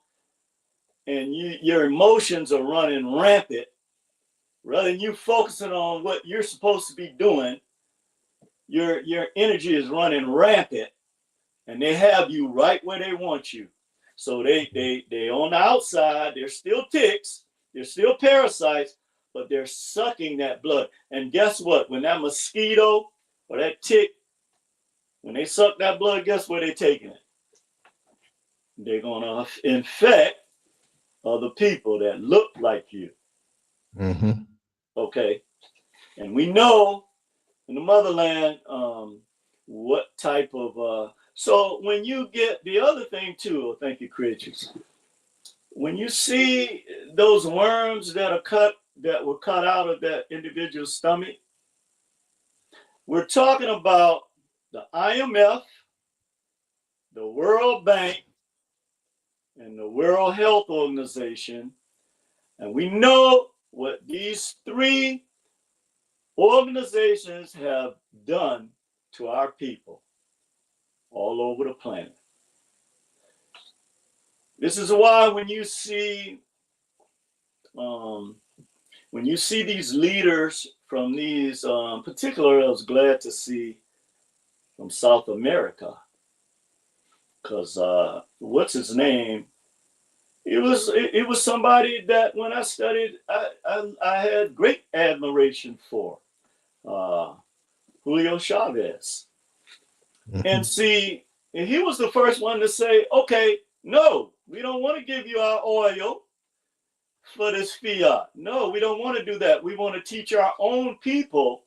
and your emotions are running rampant. Rather than you focusing on what you're supposed to be doing, your energy is running rampant, and they have you right where they want you. So they on the outside, they're still ticks, they're still parasites, but they're sucking that blood. And guess what? When that mosquito or that tick, when they suck that blood, guess where they're taking it? They're gonna infect other people that look like you. Mm-hmm. Okay. And we know in the motherland what type of so when you get the other thing too, thank you, creatures. When you see those worms that were cut out of that individual's stomach, we're talking about the IMF, the World Bank, and the World Health Organization. And we know what these three organizations have done to our people all over the planet. This is why when you see these leaders from these, particularly I was glad to see from South America, because what's his name? It was somebody that when I studied, I had great admiration for, Julio Chavez. Mm-hmm. And see, and he was the first one to say, okay, no, we don't want to give you our oil for this fiat. No, we don't want to do that. We want to teach our own people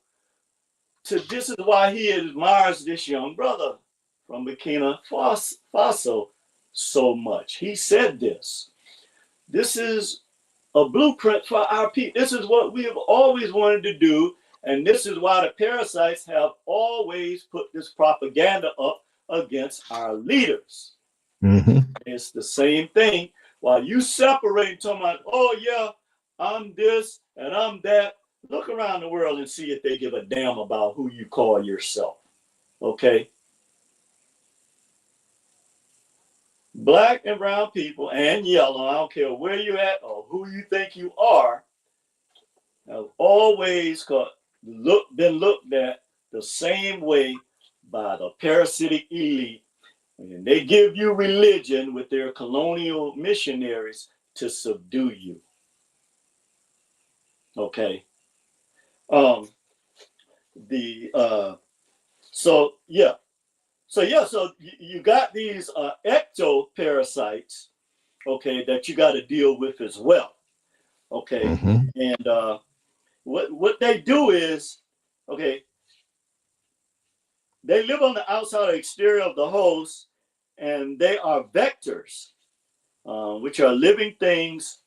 this is why he admires this young brother from Burkina Faso so much. He said this. This is a blueprint for our people. This is what we have always wanted to do. And this is why the parasites have always put this propaganda up against our leaders. Mm-hmm. It's the same thing. While you separate, talking about, oh yeah, I'm this and I'm that. Look around the world and see if they give a damn about who you call yourself. Okay? Black and brown people and yellow, I don't care where you're at or who you think you are, have always been looked at the same way by the parasitic elite. And they give you religion with their colonial missionaries to subdue you. Okay. So you got these ectoparasites, okay, that you got to deal with as well. Okay. Mm-hmm. And what they do is, okay, they live on the outside or exterior of the host, and they are vectors, which are living things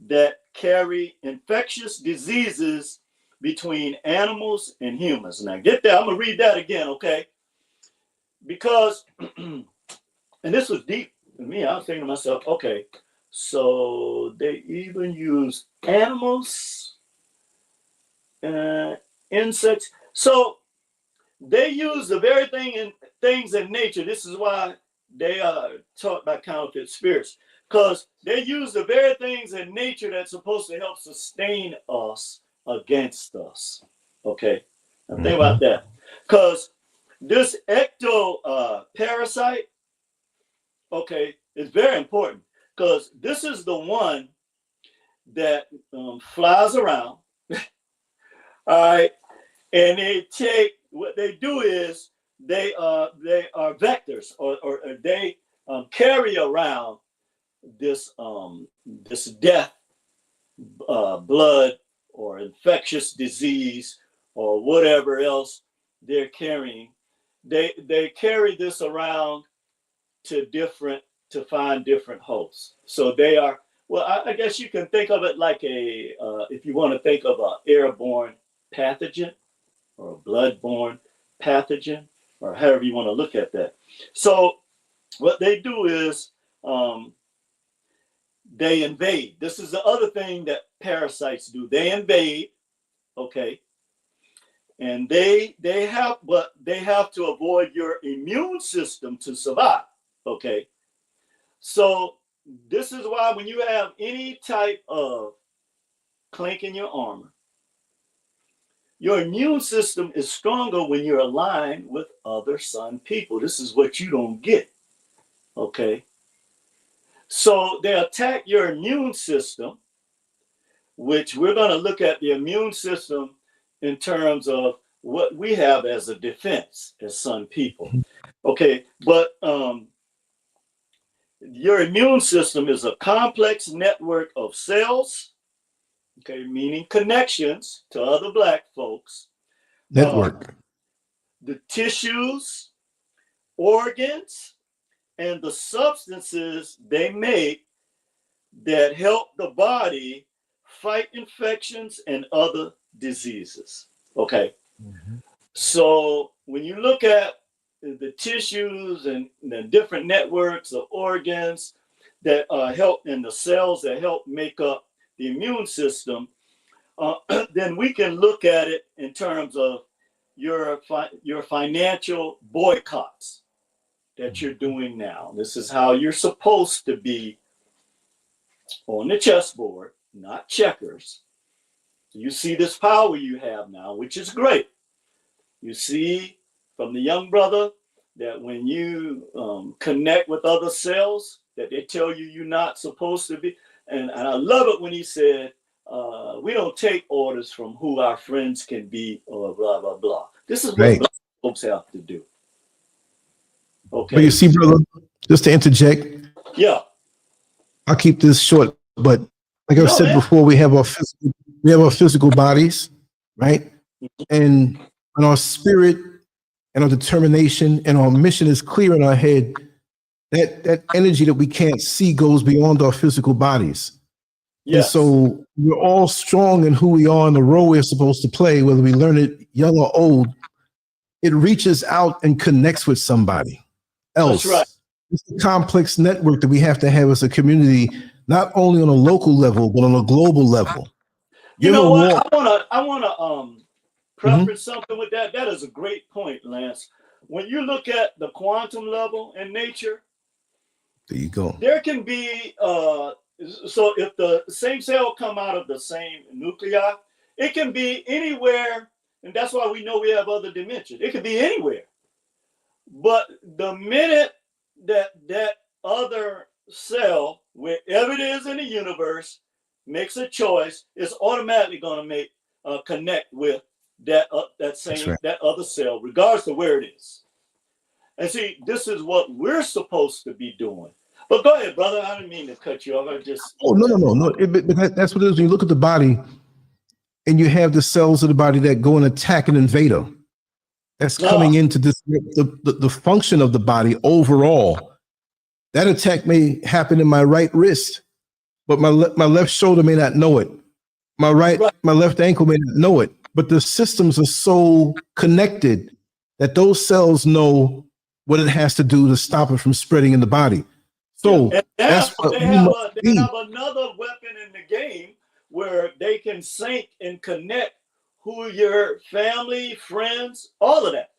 that carry infectious diseases between animals and humans. Now get that, I'm gonna read that again, okay? Because, and this was deep to me, I was thinking to myself, okay, so they even use animals, insects. So they use the very things in nature. This is why they talk about counterfeit spirits, because they use the very things in nature that's supposed to help sustain us against us. Okay, now think about that, because this parasite, okay, is very important, because this is the one that flies around. All right, and what they do is they are vectors, or they carry around this death, blood, or infectious disease, or whatever else they're carrying. They carry this around to find different hosts. So they are, well, I guess you can think of it like if you want to think of an airborne pathogen or a bloodborne pathogen, or however you want to look at that. So what they do is they invade. This is the other thing that parasites do. They invade, okay, and they have to avoid your immune system to survive, okay. So this is why when you have any type of clink in your armor, your immune system is stronger when you're aligned with other sun people. This is what you don't get, okay? So they attack your immune system, which we're going to look at the immune system in terms of what we have as a defense as sun people, okay? But your immune system is a complex network of cells, okay, meaning connections to other Black folks. Network. The tissues, organs, and the substances they make that help the body fight infections and other diseases. Okay. Mm-hmm. So when you look at the tissues and the different networks of organs that help, and the cells that help make up the immune system, then we can look at it in terms of your financial boycotts that you're doing now. This is how you're supposed to be on the chessboard, not checkers. You see this power you have now, which is great. You see from the young brother that when you connect with other cells, that they tell you you're not supposed to be. And I love it when he said, we don't take orders from who our friends can be or blah, blah, blah. This is what right. Black folks have to do. Okay. But you see, brother, just to interject. Yeah. I'll keep this short, but like I've said before, we have our physical bodies, right? And when our spirit and our determination and our mission is clear in our head, that energy that we can't see goes beyond our physical bodies. Yes. And so we're all strong in who we are and the role we're supposed to play, whether we learn it young or old. It reaches out and connects with somebody else. That's right. It's a complex network that we have to have as a community, not only on a local level, but on a global level. You know what? I wanna preference something with that. That is a great point, Lance. When you look at the quantum level in nature, there you go. There can be so if the same cell come out of the same nuclei, it can be anywhere, and that's why we know we have other dimensions. It could be anywhere. But the minute that other cell, wherever it is in the universe, makes a choice, it's automatically going to make connect with that other cell, regardless of where it is. And see, this is what we're supposed to be doing. But go ahead, brother. I didn't mean to cut you off. No. But that's what it is. When you look at the body, and you have the cells of the body that go and attack an invader, that's coming into this the function of the body overall. That attack may happen in my right wrist, but my left shoulder may not know it. My left ankle may not know it. But the systems are so connected that those cells know what it has to do to stop it from spreading in the body. So that's what they have another weapon in the game where they can sync and connect who your family, friends, all of that.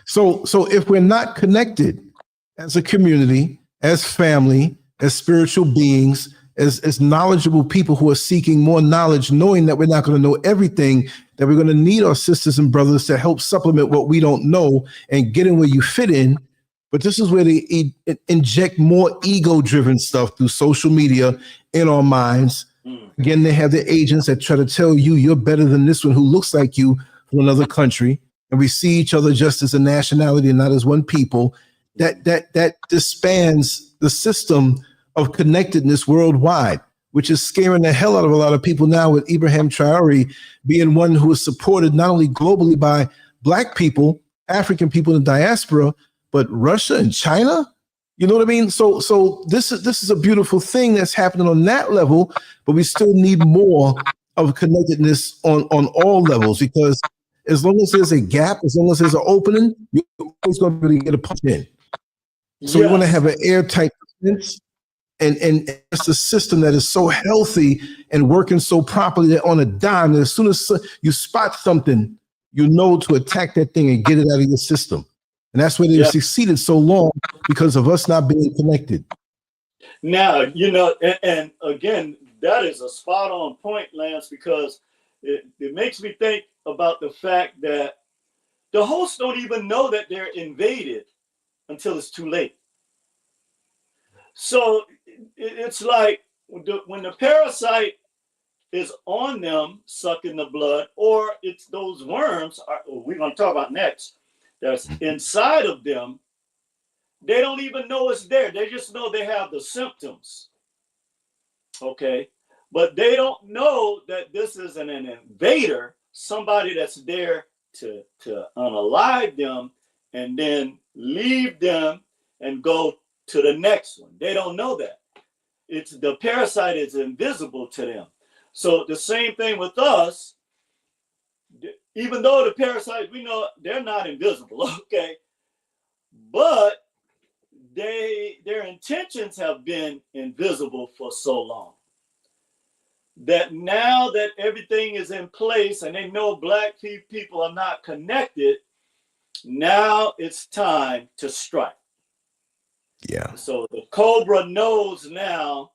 So if we're not connected as a community, as family, as spiritual beings, as knowledgeable people who are seeking more knowledge, knowing that we're not going to know everything, that we're going to need our sisters and brothers to help supplement what we don't know and get in where you fit in. But this is where they inject more ego-driven stuff through social media in our minds. Again, they have the agents that try to tell you you're better than this one who looks like you from another country. And we see each other just as a nationality and not as one people. That disbands the system of connectedness worldwide, which is scaring the hell out of a lot of people now, with Ibrahim Traore being one who is supported not only globally by Black people, African people in the diaspora, but Russia and China. You know what I mean? So this is a beautiful thing that's happening on that level, but we still need more of connectedness on all levels, because as long as there's a gap, as long as there's an opening, you're always going to be able to get a punch in. So we want to Yes. have an airtight defense, and it's a system that is so healthy and working so properly that on a dime, that as soon as you spot something, you know to attack that thing and get it out of your system. And that's where they've succeeded so long, because of us not being connected. Now, you know, and again, that is a spot on point, Lance, because it makes me think about the fact that the hosts don't even know that they're invaded until it's too late. So it's like when the parasite is on them, sucking the blood, or it's those worms, we're going to talk about next, that's inside of them, they don't even know it's there. They just know they have the symptoms. Okay. But they don't know that this is an invader, somebody that's there to unalive them and then leave them and go to the next one. They don't know that. It's the parasite is invisible to them. So the same thing with us, even though the parasites, we know they're not invisible, okay? But their intentions have been invisible for so long that now that everything is in place and they know Black people are not connected, now it's time to strike. Yeah. So the Cobra knows now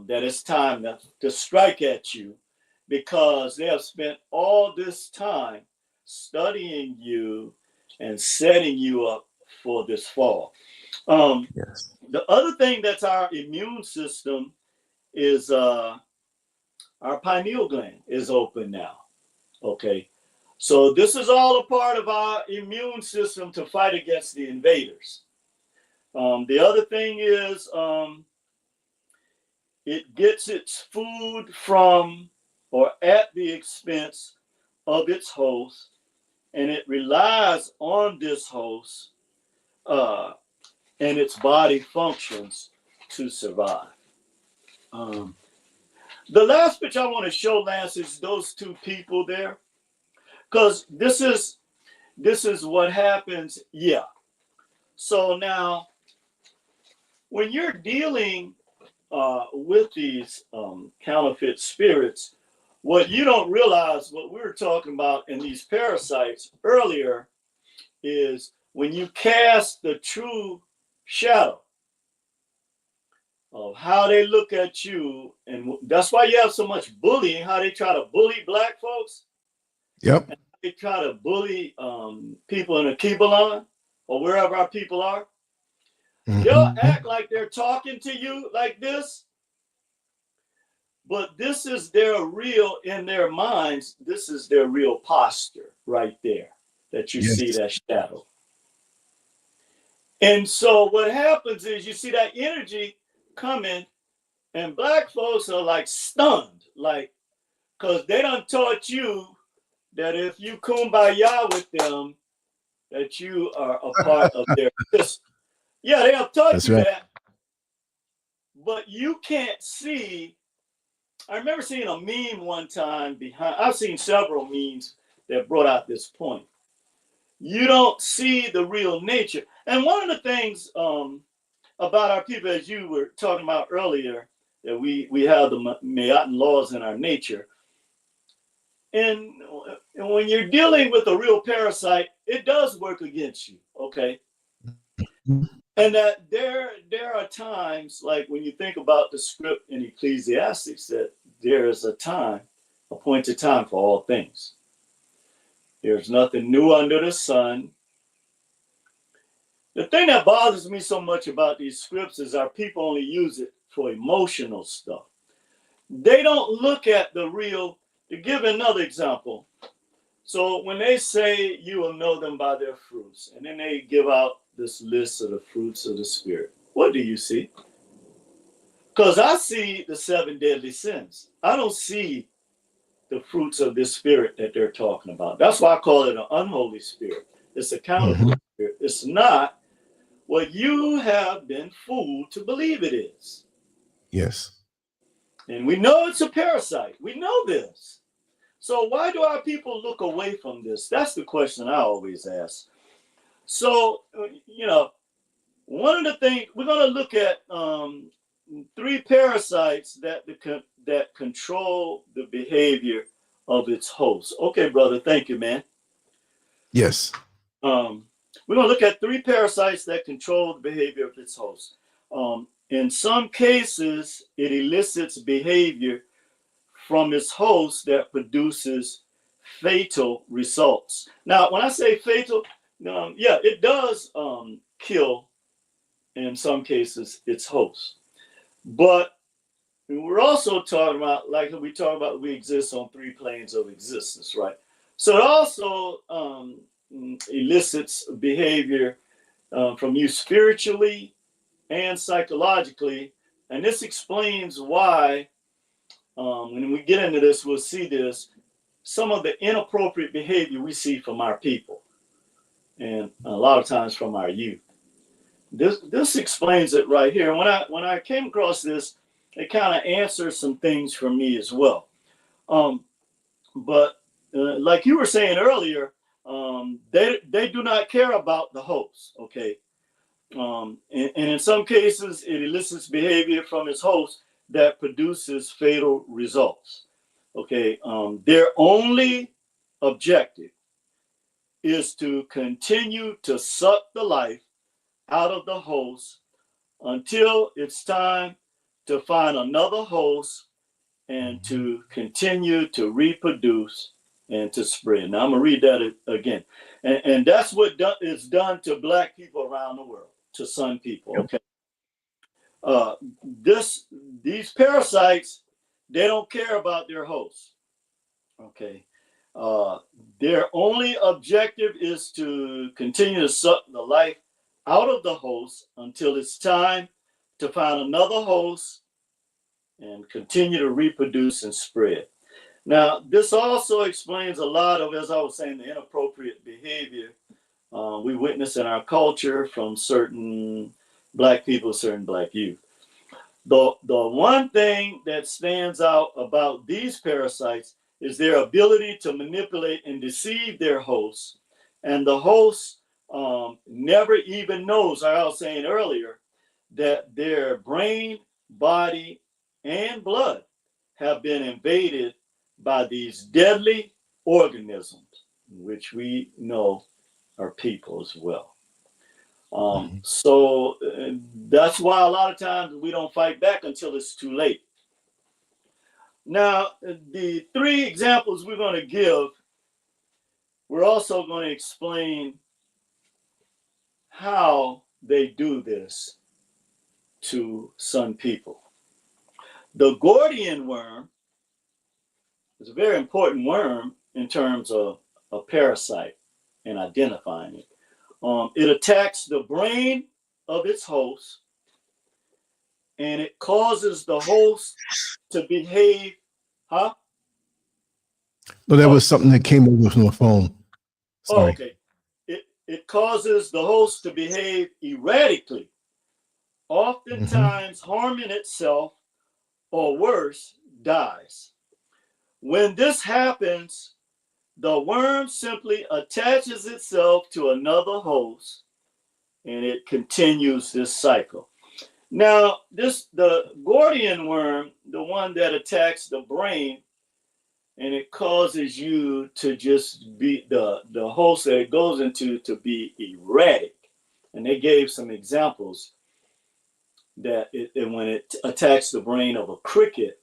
that it's time to strike at you, because they have spent all this time studying you and setting you up for this fall. Yes. The other thing that's our immune system is our pineal gland is open now. Okay. So this is all a part of our immune system to fight against the invaders. The other thing is it gets its food from or at the expense of its host, and it relies on this host and its body functions to survive. The last picture I want to show, Lance, is those two people there, because this is what happens. Yeah. So now, when you're dealing with these counterfeit spirits, what you don't realize, what we were talking about in these parasites earlier, is when you cast the true shadow of how they look at you, and that's why you have so much bullying, how they try to bully Black folks. Yep. And they try to bully people in the Kibalon or wherever our people are. They'll act like they're talking to you like this, but this is their real, in their minds, this is their real posture right there that you see, that shadow. And so what happens is you see that energy coming, and Black folks are like stunned, like, because they done taught you that if you kumbaya with them, that you are a part of their system. Yeah, they have taught you that, but you can't see. I remember seeing a meme one time I've seen several memes that brought out this point. You don't see the real nature. And one of the things about our people, as you were talking about earlier, that we have the Mayatan laws in our nature. And when you're dealing with a real parasite, it does work against you, okay? And that there are times, like when you think about the script in Ecclesiastes, that there is a time, appointed time for all things. There's nothing new under the sun. The thing that bothers me so much about these scripts is our people only use it for emotional stuff. They don't look at the real. To give another example, so when they say you will know them by their fruits, and then they give out this list of the fruits of the Spirit, what do you see? Because I see the 7 deadly sins. I don't see the fruits of this spirit that they're talking about. That's why I call it an unholy spirit. It's a counterfeit spirit. It's not what you have been fooled to believe it is. Yes. And we know it's a parasite. We know this. So why do our people look away from this? That's the question I always ask. So, one of the things we're going to look at 3 parasites that control the behavior of its host. Okay, brother. Thank you, man. Yes. We're going to look at 3 parasites that control the behavior of its host. In some cases, it elicits behavior from its host that produces fatal results. Now, when I say fatal, it does kill, in some cases, its host. But we're also talking about, like we talk about, we exist on 3 planes of existence, right? So it also elicits behavior from you spiritually and psychologically. And this explains why, when we get into this, we'll see this, some of the inappropriate behavior we see from our people, and a lot of times from our youth. This explains it right here. And when I came across this, it kind of answers some things for me as well. But like you were saying earlier, they do not care about the host, okay? And in some cases, it elicits behavior from its host that produces fatal results, okay? Their only objective is to continue to suck the life out of the host until it's time to find another host and to continue to reproduce and to spread. Now I'm gonna read that again. And that's what is done to Black people around the world, to some people, okay? These parasites, they don't care about their hosts, okay? Their only objective is to continue to suck the life out of the host until it's time to find another host and continue to reproduce and spread. Now, this also explains a lot of, as I was saying, the inappropriate behavior we witness in our culture from certain Black people, certain Black youth. The one thing that stands out about these parasites is their ability to manipulate and deceive their hosts. And the host never even knows, like I was saying earlier, that their brain, body, and blood have been invaded by these deadly organisms, which we know are people as well. So that's why a lot of times we don't fight back until it's too late. Now, the 3 examples we're going to give, we're also going to explain how they do this to some people. The Gordian worm is a very important worm in terms of a parasite and identifying it. It attacks the brain of its host, and it causes the host to behave, huh? No, that was something that came over from the phone. Sorry. Oh, okay. It causes the host to behave erratically, oftentimes harming itself, or worse, dies. When this happens, the worm simply attaches itself to another host, and it continues this cycle. Now, the Gordian worm, the one that attacks the brain, and it causes you to just be the host that it goes into to be erratic. And they gave some examples that when it attacks the brain of a cricket,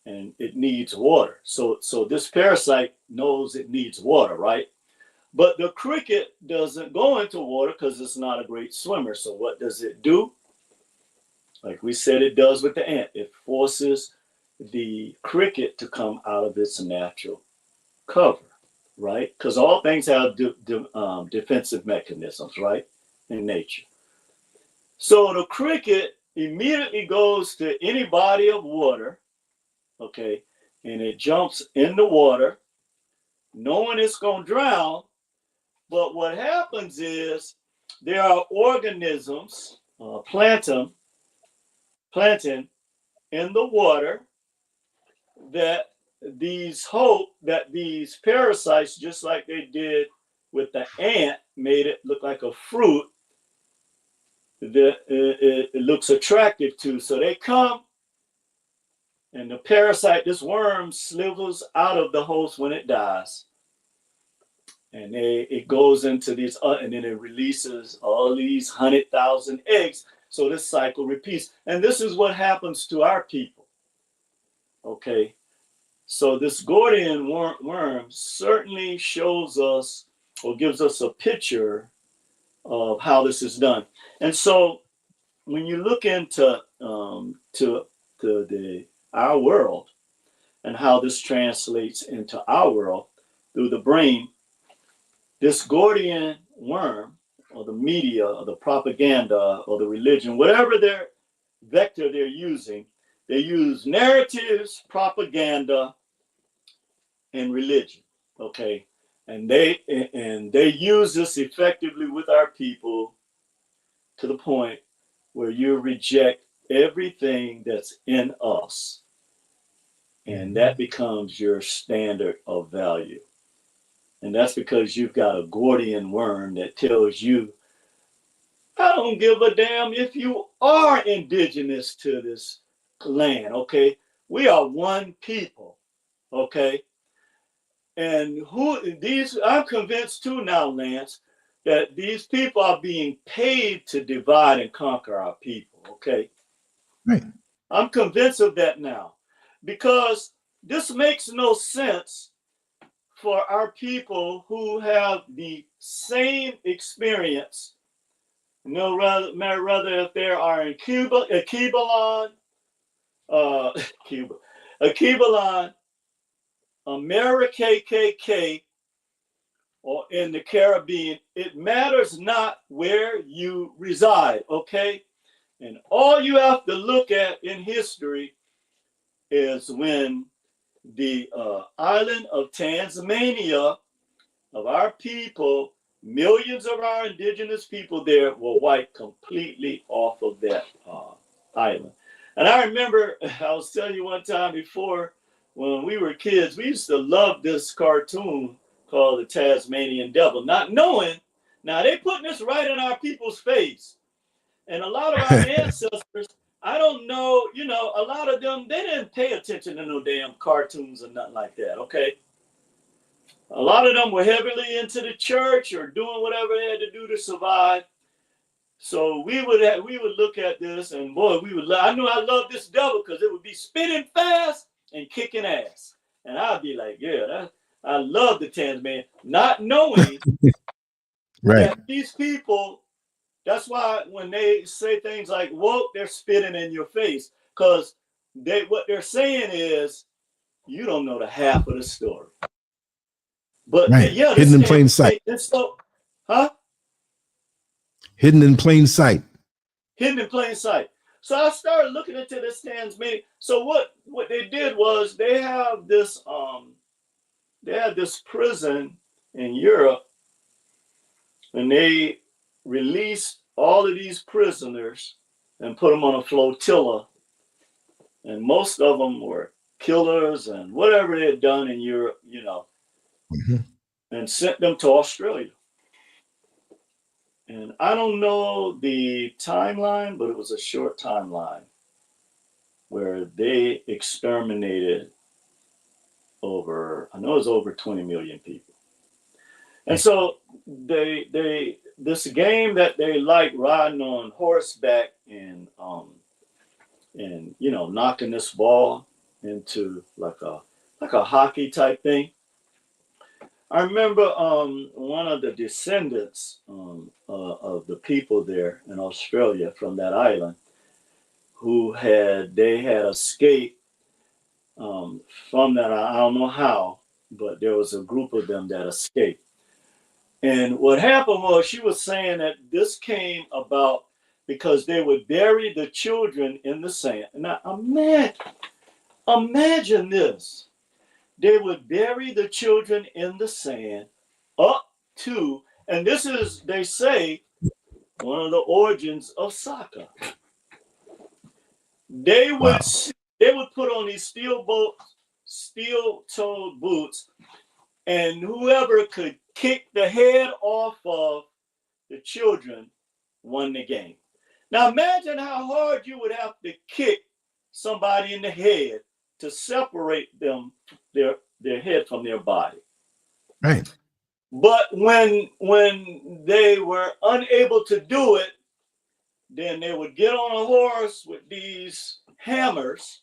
and it needs water. So this parasite knows it needs water, right? But the cricket doesn't go into water because it's not a great swimmer. So what does it do? Like we said, it does with the ant. It forces the cricket to come out of its natural cover, right? Because all things have defensive mechanisms, right, in nature. So the cricket immediately goes to any body of water, okay, and it jumps in the water, knowing it's going to drown. But what happens is there are organisms, plankton in the water that these parasites, just like they did with the ant, made it look like a fruit that it looks attractive to. So they come, and the parasite, this worm, slithers out of the host when it dies. And it goes into these, and then it releases all these 100,000 eggs. So this cycle repeats. And this is what happens to our people. Okay. So this Gordian worm certainly shows us or gives us a picture of how this is done. And so when you look into our world and how this translates into our world through the brain, this Gordian worm, or the media, or the propaganda, or the religion, whatever their vector they're using, they use narratives, propaganda, and religion. Okay, and they use this effectively with our people to the point where you reject everything that's in us, and that becomes your standard of value. And that's because you've got a Gordian worm that tells you, I don't give a damn if you are indigenous to this land, okay? We are one people, okay? And I'm convinced too now, Lance, that these people are being paid to divide and conquer our people, okay? Right. I'm convinced of that now, because this makes no sense for our people who have the same experience, rather if they are in Cuba, Akebalon, America KKK, or in the Caribbean, it matters not where you reside, okay? And all you have to look at in history is when the island of Tasmania, of our people, millions of our indigenous people there were wiped completely off of that island. And I remember, I was telling you one time before, when we were kids, we used to love this cartoon called the Tasmanian Devil, not knowing, now they putting this right in our people's face. And a lot of our ancestors, I don't know, a lot of them, they didn't pay attention to no damn cartoons or nothing like that, okay? A lot of them were heavily into the church or doing whatever they had to do to survive. So we would look at this, and boy, I knew I loved this devil because it would be spinning fast and kicking ass. And I'd be like, yeah, I love the Tasmanian, not knowing Right. that these people, that's why when they say things like woke, they're spitting in your face, because what they're saying is you don't know the half of the story. But right. yeah, hidden in plain sight. Hidden in plain sight. Hidden in plain sight. So I started looking into this Tasmania. So what they did was they had this prison in Europe, and they released all of these prisoners and put them on a flotilla. And most of them were killers and whatever they had done in Europe, and sent them to Australia. And I don't know the timeline, but it was a short timeline where they exterminated over 20 million people. And so this game that they like riding on horseback and knocking this ball into like a hockey type thing. I remember one of the descendants of the people there in Australia from that island, they had escaped from that. I don't know how, but there was a group of them that escaped. And what happened was, she was saying that this came about because they would bury the children in the sand. Now, imagine this. They would bury the children in the sand up to, and this is, they say, one of the origins of soccer. They would Wow. they would put on these steel-toed boots, and whoever could kick the head off of the children won the game. Now imagine how hard you would have to kick somebody in the head to separate them their head from their body. Right. But when they were unable to do it, then they would get on a horse with these hammers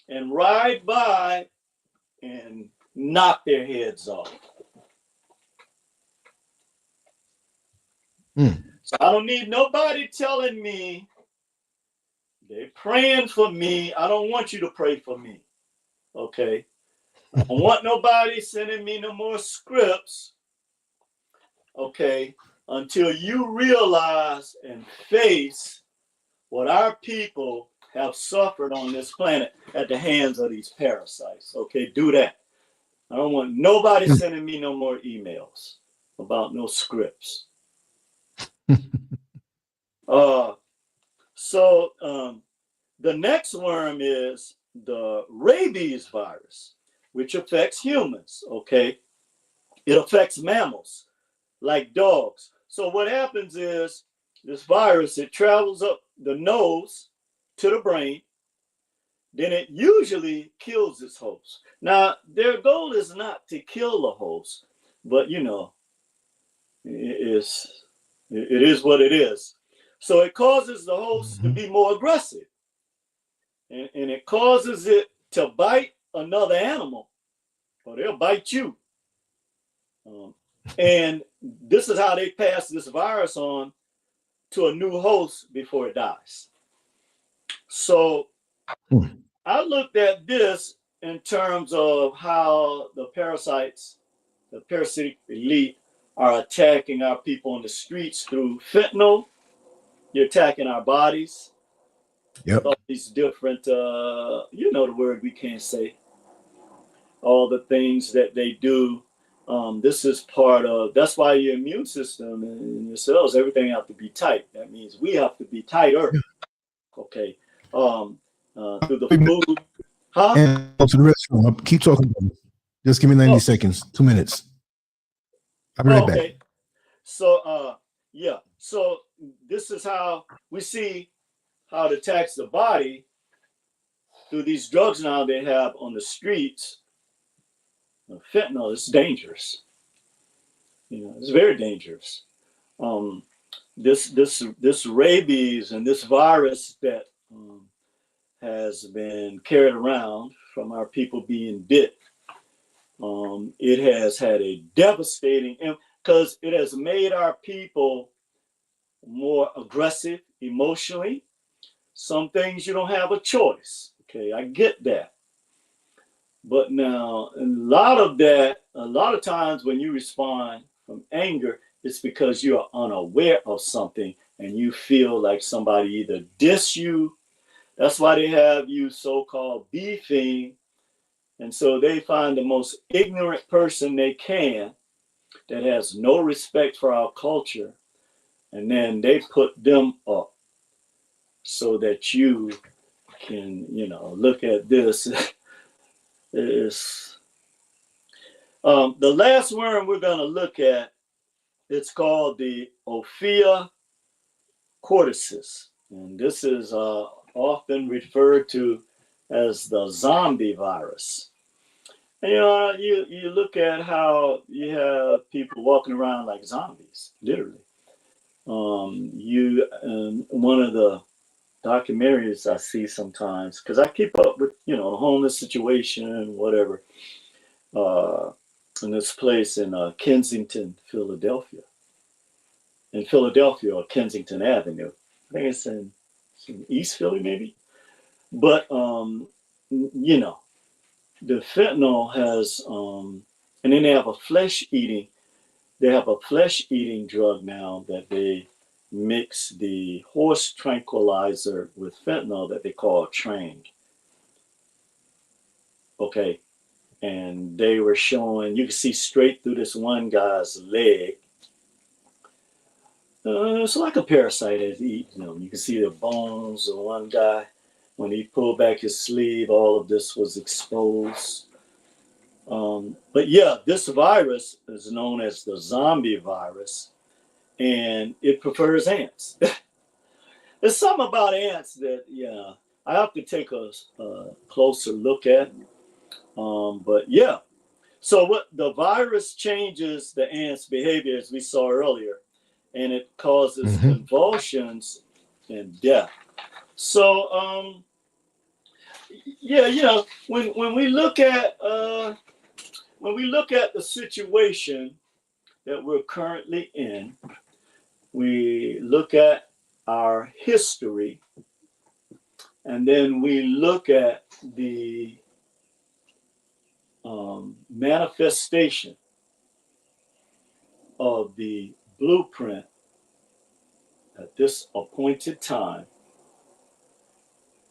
and ride by and knock their heads off. So I don't need nobody telling me they're praying for me. I don't want you to pray for me. Okay. I don't want nobody sending me no more scripts. Okay. Until you realize and face what our people have suffered on this planet at the hands of these parasites. Okay. Do that. I don't want nobody sending me no more emails about no scripts. The next worm is the rabies virus, which affects humans. Okay, it affects mammals like dogs. So what happens is this virus, it travels up the nose to the brain, then it usually kills its host. Now their goal is not to kill the host, but you know, it is what it is. So it causes the host to be more aggressive. And it causes it to bite another animal, or they'll bite you. And this is how they pass this virus on to a new host before it dies. So I looked at this in terms of how the parasites, the parasitic elite, are attacking our people on the streets through fentanyl. You're attacking our bodies. Yep. All these different, you know the word we can't say. All the things that they do. This is part of, that's why your immune system and your cells, everything have to be tight. That means we have to be tighter. Okay. Through the food. Huh? And go to the restroom. Keep talking. Just give me 90 seconds, 2 minutes. I'll be right back. Okay. So, yeah. So this is how we see how it attacks the body through these drugs now they have on the streets. Fentanyl is dangerous. You know, it's very dangerous. This rabies and this virus that has been carried around from our people being bit, it has had a devastating, because it has made our people more aggressive emotionally. Some things you don't have a choice. Okay, I get that. But now, a lot of times when you respond from anger, it's because you are unaware of something and you feel like somebody either diss you. That's why they have you so-called beefing. And so they find the most ignorant person they can that has no respect for our culture. And then they put them up so that you can, you know, look at this. Is the last worm we're going to look at, it's called the Ophia cordyceps. And this is often referred to as the zombie virus. And, you know, you look at how you have people walking around like zombies, literally. One of the documentaries I see sometimes, because I keep up with, you know, the homeless situation, whatever, in this place in Kensington, Philadelphia. In Philadelphia, or Kensington Avenue. I think it's in East Philly, maybe. But, you know, the fentanyl has, and then they have a flesh-eating drug now that they mix the horse tranquilizer with fentanyl that they call Trang. Okay. And they were showing, you can see straight through this one guy's leg. It's like a parasite as he eats them. You can see the bones of one guy. When he pulled back his sleeve, all of this was exposed. But yeah, this virus is known as the zombie virus, and it prefers ants. There's something about ants that, yeah, I have to take a closer look at. But yeah, so what the virus changes the ants' behavior, as we saw earlier, and it causes convulsions and death. So yeah, when we look at the situation that we're currently in, we look at our history, and then we look at the manifestation of the blueprint at this appointed time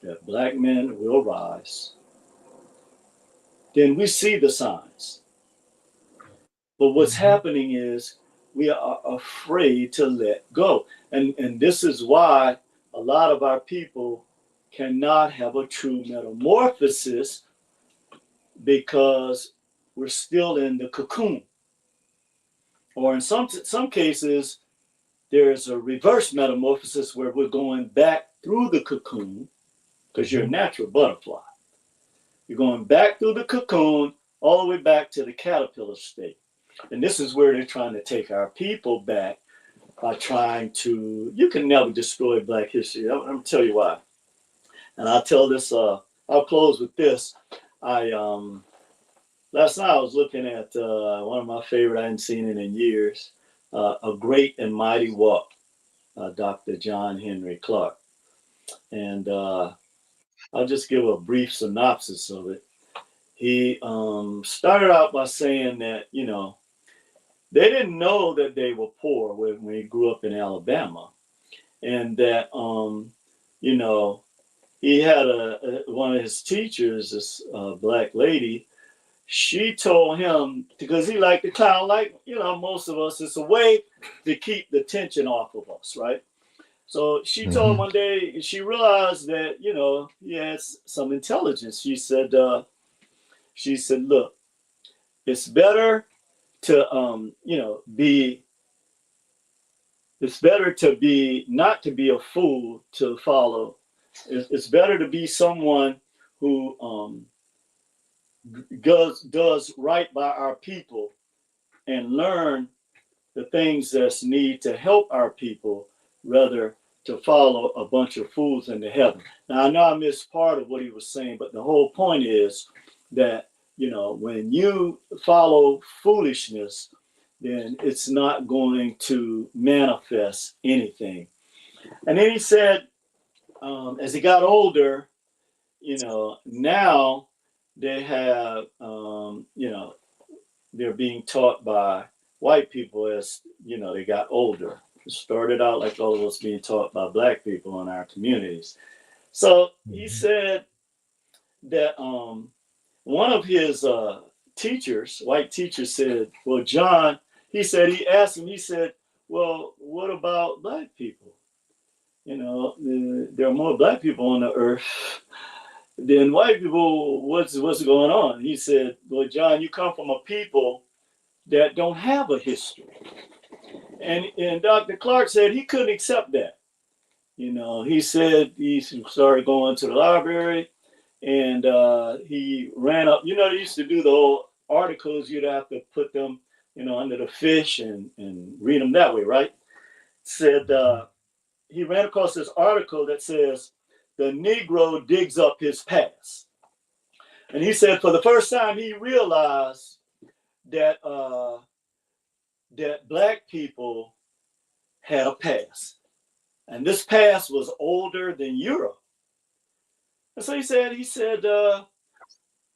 that black men will rise, then we see the signs. But what's happening is we are afraid to let go. And this is why a lot of our people cannot have a true metamorphosis, because we're still in the cocoon. Or in some cases, there's a reverse metamorphosis where we're going back through the cocoon, because you're a natural butterfly. You're going back through the cocoon all the way back to the caterpillar state. And this is where they're trying to take our people back by trying to, you can never destroy Black history. I'm going to tell you why. And I'll tell this, I'll close with this. Last night I was looking at one of my favorite, I hadn't seen it in years, A Great and Mighty Walk, Dr. John Henry Clark. And I'll just give a brief synopsis of it. He started out by saying that, they didn't know that they were poor when he grew up in Alabama. And that, he had one of his teachers, this black lady. She told him, because he liked to clown, like, most of us, it's a way to keep the tension off of us, right? So she told him one day, she realized that, he had some intelligence. She said, look, it's better to, it's better to be, not to be a fool to follow. It's better to be someone who does right by our people and learn the things that's need to help our people, rather to follow a bunch of fools into heaven. Now, I know I missed part of what he was saying, but the whole point is that, when you follow foolishness, then it's not going to manifest anything. And then he said, as he got older, now they have, they're being taught by white people as, they got older. It started out like all of us being taught by black people in our communities. So he said that one of his teachers, white teachers, said, well, John, he asked him, he said, well, what about black people? There are more black people on the earth than white people. What's going on? He said, well, John, you come from a people that don't have a history. And Dr. Clark said he couldn't accept that. He said he started going to the library, and he ran up. They used to do the old articles. You'd have to put them, under the fish and read them that way, right? Said he ran across this article that says, the Negro digs up his past. And he said for the first time he realized that that black people had a past. And this past was older than Europe. And so he said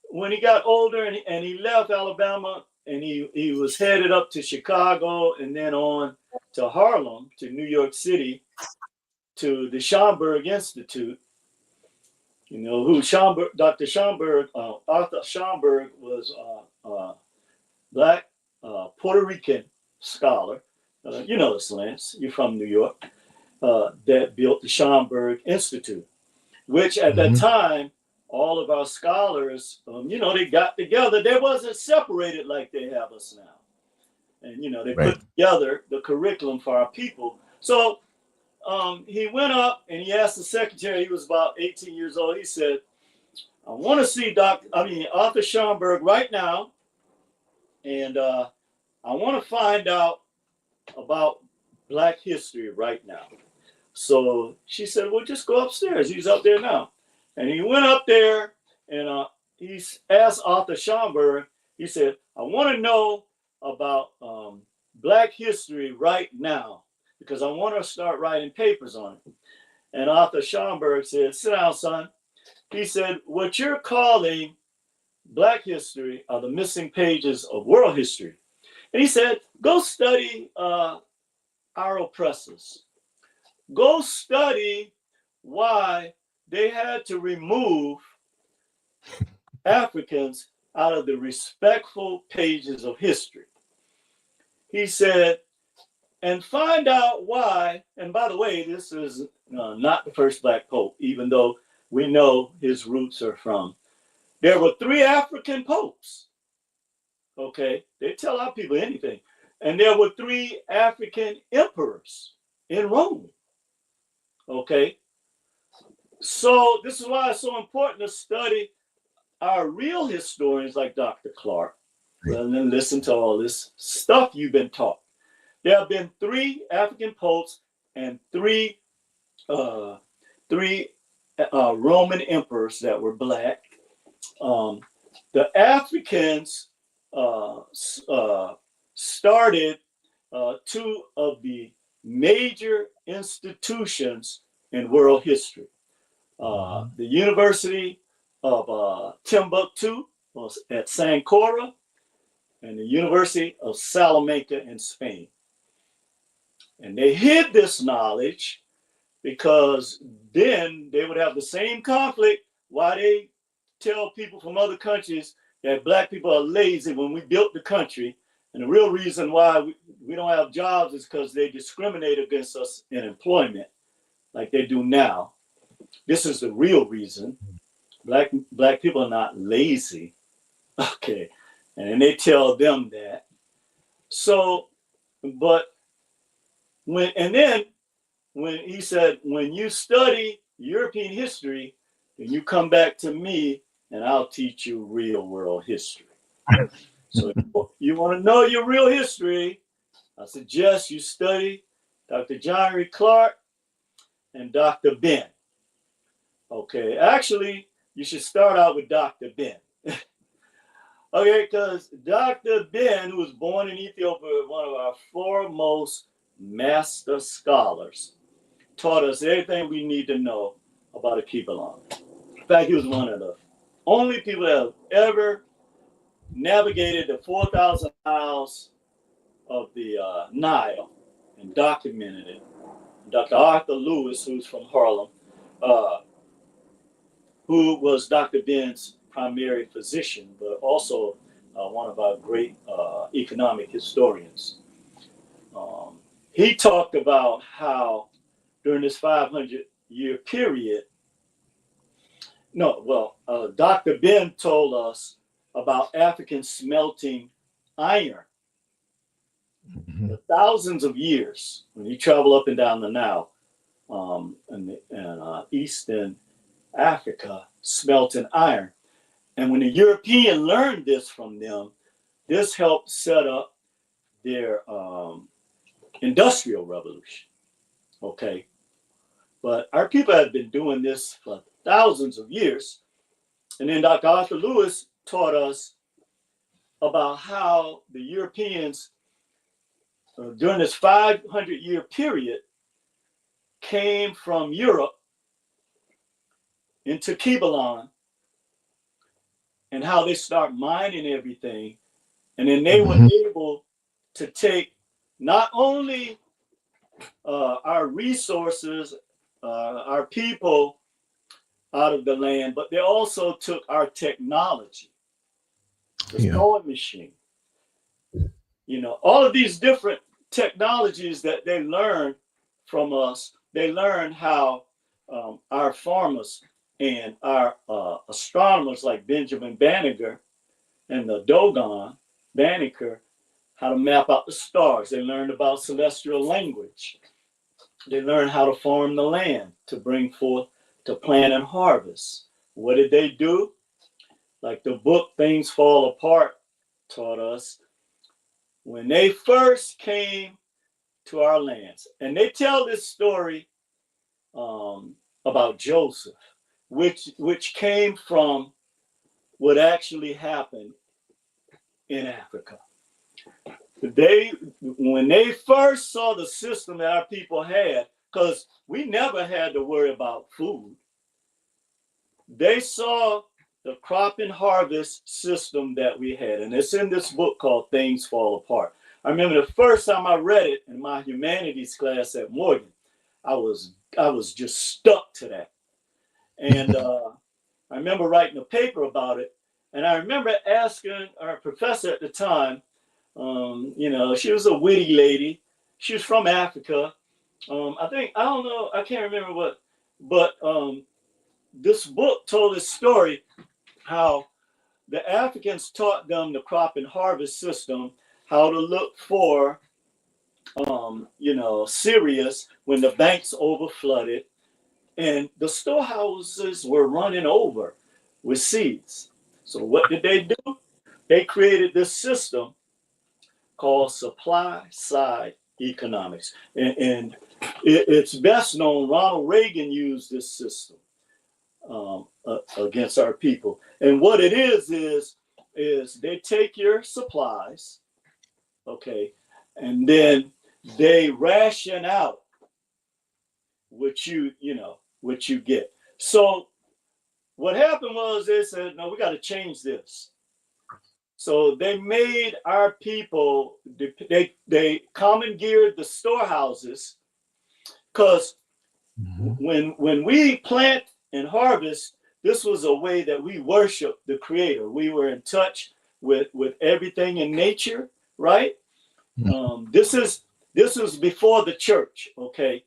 when he got older and he left Alabama and he was headed up to Chicago and then on to Harlem, to New York City, to the Schomburg Institute, who Dr. Schomburg, Arthur Schomburg was a black Puerto Rican scholar, you know this, Lance, you're from New York, that built the Schomburg Institute, which at that time, all of our scholars, you know, they got together. They wasn't separated like they have us now. And, you know, they put together the curriculum for our people. So he went up and he asked the secretary, he was about 18 years old. He said, I want to see Arthur Schomburg right now. And I want to find out about Black history right now. So she said, well, just go upstairs. He's up there now. And he went up there and he asked Arthur Schomburg, he said, I want to know about Black history right now, because I want to start writing papers on it. And Arthur Schomburg said, sit down, son. He said, what you're calling Black history are the missing pages of world history. And he said, go study our oppressors. Go study why they had to remove Africans out of the respectful pages of history. He said, and find out why, and by the way, this is not the first Black Pope, even though we know his roots are from. There were 3 African popes. Okay, they tell our people anything. And there were 3 African emperors in Rome. Okay, so this is why it's so important to study our real historians like Dr. Clark, rather than listen to all this stuff you've been taught. There have been 3 African popes and 3 Roman emperors that were Black. The Africans started 2 of the major institutions in world history. The University of Timbuktu was at Sankora, and the University of Salamanca in Spain. And they hid this knowledge because then they would have the same conflict why they tell people from other countries that Black people are lazy when we built the country. And the real reason why we don't have jobs is because they discriminate against us in employment like they do now. This is the real reason. Black people are not lazy. Okay. And they tell them that. So, but when he said, when you study European history, then you come back to me and I'll teach you real world history. So you want to know your real history, I suggest you study Dr. John Reed Clark and Dr. Ben. Okay, actually, you should start out with Dr. Ben. Okay, because Dr. Ben, who was born in Ethiopia, one of our foremost master scholars, taught us everything we need to know about Akibalon. In fact, he was one of the only people that have ever navigated the 4,000 miles of the Nile and documented it. Dr. Arthur Lewis, who's from Harlem, who was Dr. Ben's primary physician, but also one of our great economic historians. He talked about how during this 500-year period, Dr. Ben told us about Africans smelting iron for thousands of years when you travel up and down the Nile and Eastern Africa, smelting iron. And when the European learned this from them, this helped set up their industrial revolution. Okay. But our people have been doing this for thousands of years. And then Dr. Arthur Lewis taught us about how the Europeans, during this 500-year period, came from Europe into Kibalon, and how they start mining everything. And then they were able to take not only our resources, our people out of the land, but they also took our technology, the sewing machine, all of these different technologies that they learned from us, they learned how our farmers and our astronomers like Benjamin Banneker and the Dogon Banneker, how to map out the stars. They learned about celestial language. They learned how to farm the land to bring forth, to plant and harvest. What did they do? Like the book Things Fall Apart taught us, when they first came to our lands, and they tell this story about Joseph, which came from what actually happened in Africa. When they first saw the system that our people had, because we never had to worry about food, they saw the crop and harvest system that we had. And it's in this book called Things Fall Apart. I remember the first time I read it in my humanities class at Morgan, I was just stuck to that. And I remember writing a paper about it. And I remember asking our professor at the time, she was a witty lady. She was from Africa. I can't remember what, but this book told this story how the Africans taught them the crop and harvest system, how to look for, cereals when the banks over flooded and the storehouses were running over with seeds. So what did they do? They created this system called supply side economics. And it's best known, Ronald Reagan used this system against our people. And what it is they take your supplies, okay, and then they ration out what you get. So what happened was they said, no, we got to change this. So they made our people, they commandeered the storehouses, because when we plant and harvest, this was a way that we worship the Creator. We were in touch with everything in nature, right? This was before the church, okay?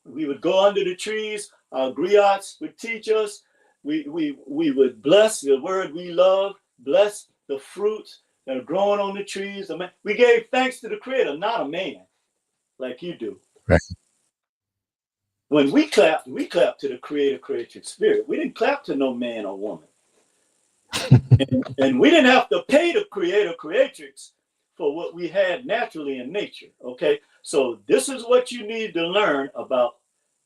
We would go under the trees. Our griots would teach us. We would bless the word we love, bless the fruits that are growing on the trees. We gave thanks to the Creator, not a man like you do. Right. When we clapped to the creative spirit. We didn't clap to no man or woman. and we didn't have to pay the creatrix for what we had naturally in nature, okay? So this is what you need to learn about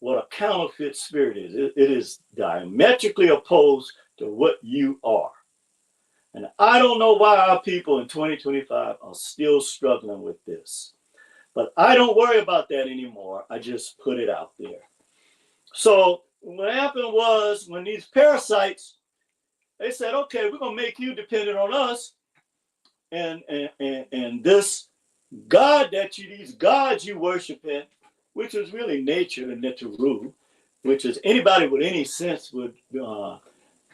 what a counterfeit spirit is. It is diametrically opposed to what you are. And I don't know why our people in 2025 are still struggling with this. But I don't worry about that anymore. I just put it out there. So what happened was, when these parasites, they said, okay, we're going to make you dependent on us. And this God these gods you worship in, which is really nature and Neteru, which is anybody with any sense would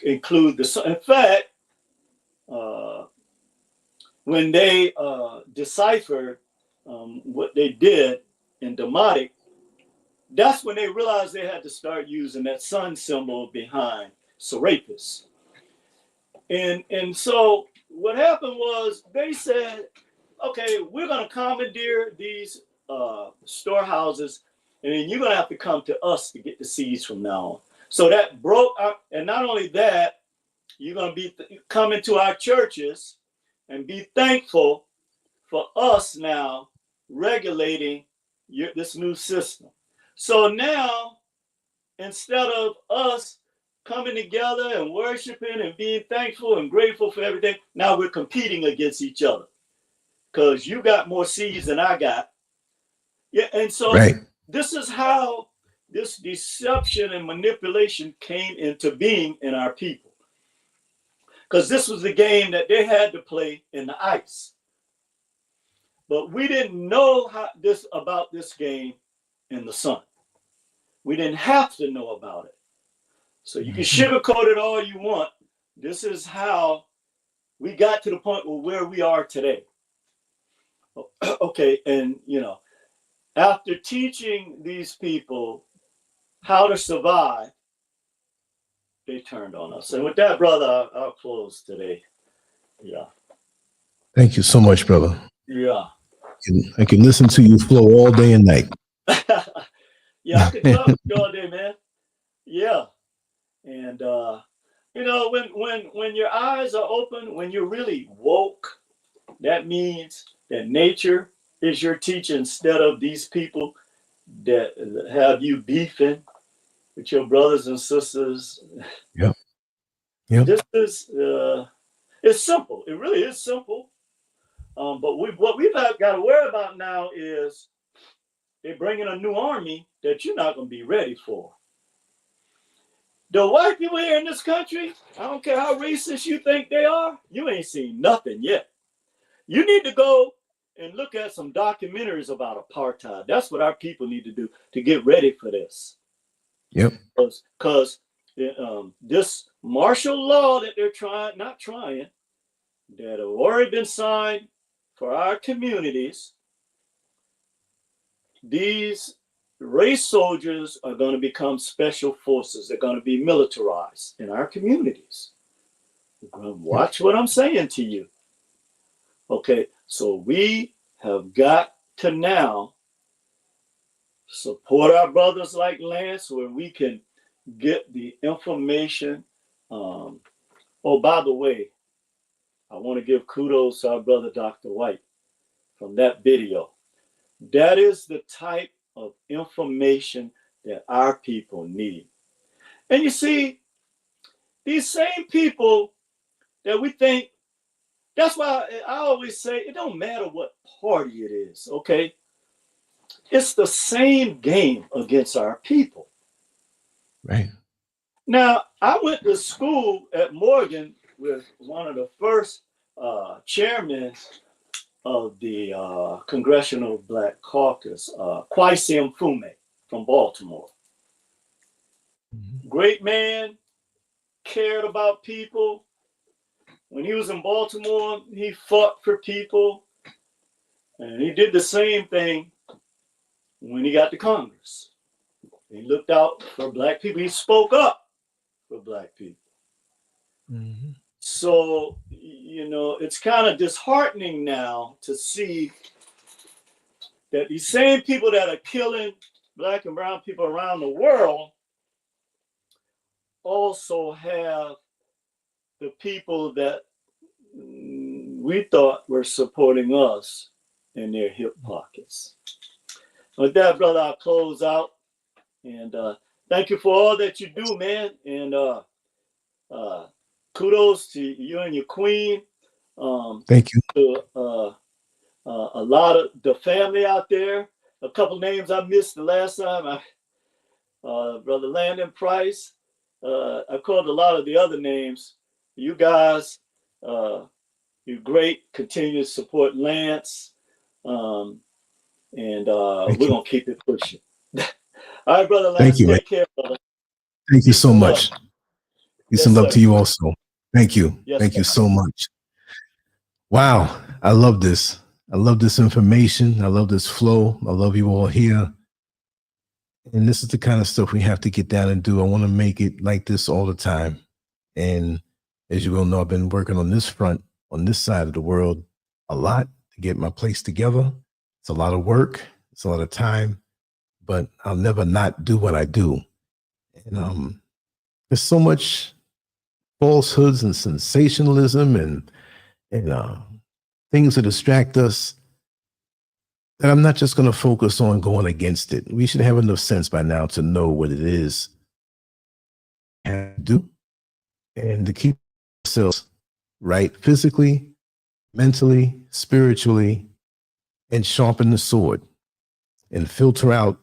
include the sun. In fact, when they deciphered what they did in Demotic, that's when they realized they had to start using that sun symbol behind Serapis. And so what happened was, they said, okay, we're going to commandeer these storehouses, and then you're going to have to come to us to get the seeds from now on. So that broke up. And not only that, you're going to be coming to our churches and be thankful for us now regulating this new system. So now, instead of us coming together and worshiping and being thankful and grateful for everything, now we're competing against each other, because you got more seeds than I got. Yeah, and so This is how this deception and manipulation came into being in our people, because this was the game that they had to play in the ice. But we didn't know about this game in the sun. We didn't have to know about it. So you can sugarcoat it all you want. This is how we got to the point where we are today. okay, and after teaching these people how to survive, they turned on us. And with that, brother, I'll close today. Yeah. Thank you so much, brother. Yeah. I can listen to you flow all day and night. Yeah, I could talk to you all day, man. Yeah. And when your eyes are open, when you're really woke, that means that nature is your teacher instead of these people that have you beefing with your brothers and sisters. Yeah. Yeah. This is it's simple. It really is simple. But what we've got to worry about now is they're bringing a new army that you're not going to be ready for. The white people here in this country, I don't care how racist you think they are, you ain't seen nothing yet. You need to go and look at some documentaries about apartheid. That's what our people need to do to get ready for this. Yep. Because this martial law that they're that have already been signed for our communities, these race soldiers are going to become special forces. They're going to be militarized in our communities. Watch what I'm saying to you. Okay, so we have got to now support our brothers like Lance where we can get the information. Oh, by the way, I want to give kudos to our brother Dr. White from that video. That is the type of information that our people need. And you see, these same people that we think, that's why I always say it don't matter what party it is, okay? It's the same game against our people. Right. Now, I went to school at Morgan with one of the first chairmen of the Congressional Black Caucus, Kwesi Mfume from Baltimore. Great man, cared about people. When he was in Baltimore, he fought for people. And he did the same thing when he got to Congress. He looked out for Black people. He spoke up for Black people. Mm-hmm. So, it's kind of disheartening now to see that these same people that are killing Black and brown people around the world also have the people that we thought were supporting us in their hip pockets. With that, brother, I'll close out. And thank you for all that you do, man. And kudos to you and your queen. Thank you. To a lot of the family out there. A couple names I missed the last time. Brother Landon Price. I called a lot of the other names. You guys, you're great. Continue to support Lance. And we're going to keep it pushing. All right, brother Lance. Thank you, take care, brother. Thank you so much. Peace and love to you also. Thank you. Yes, Thank you so much. Wow. I love this. I love this information. I love this flow. I love you all here. And this is the kind of stuff we have to get down and do. I want to make it like this all the time. And as you well know, I've been working on this front, on this side of the world, a lot to get my place together. It's a lot of work. It's a lot of time, but I'll never not do what I do. And there's so much falsehoods and sensationalism and things that distract us that I'm not just going to focus on going against it. We should have enough sense by now to know what it is and do, and to keep ourselves right physically, mentally, spiritually, and sharpen the sword and filter out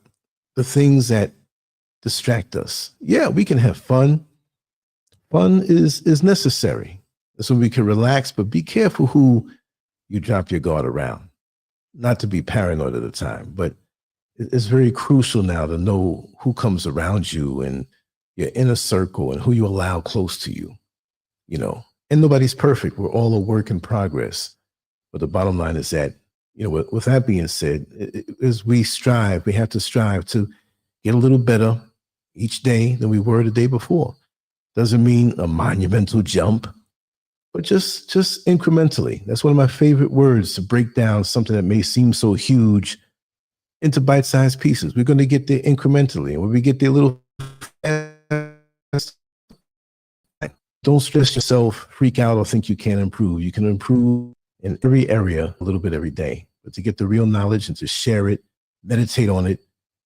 the things that distract us. Yeah, we can have fun. Fun is necessary. So we can relax, but be careful who you drop your guard around. Not to be paranoid at the time, but it's very crucial now to know who comes around you and your inner circle and who you allow close to you, and nobody's perfect. We're all a work in progress. But the bottom line is that You know, with that being said, as we have to strive to get a little better each day than we were the day before. Doesn't mean a monumental jump, but just incrementally. That's one of my favorite words, to break down something that may seem so huge into bite-sized pieces. We're going to get there incrementally. And when we get there a little fast, don't stress yourself, freak out, or think you can't improve. You can improve in every area a little bit every day. But to get the real knowledge and to share it, meditate on it,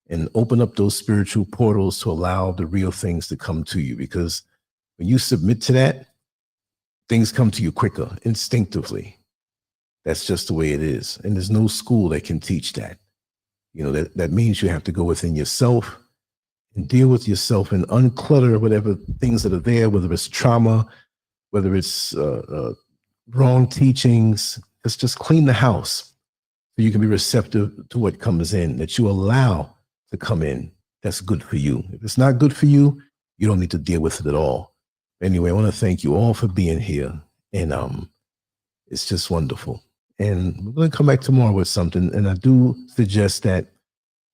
and open up those spiritual portals to allow the real things to come to you. Because when you submit to that, things come to you quicker, instinctively. That's just the way it is. And there's no school that can teach that. You know, that means you have to go within yourself and deal with yourself and unclutter whatever things that are there, whether it's trauma, whether it's wrong teachings. Just clean the house so you can be receptive to what comes in, that you allow to come in. That's good for you. If it's not good for you, you don't need to deal with it at all. Anyway, I want to thank you all for being here. And it's just wonderful. And we're going to come back tomorrow with something. And I do suggest that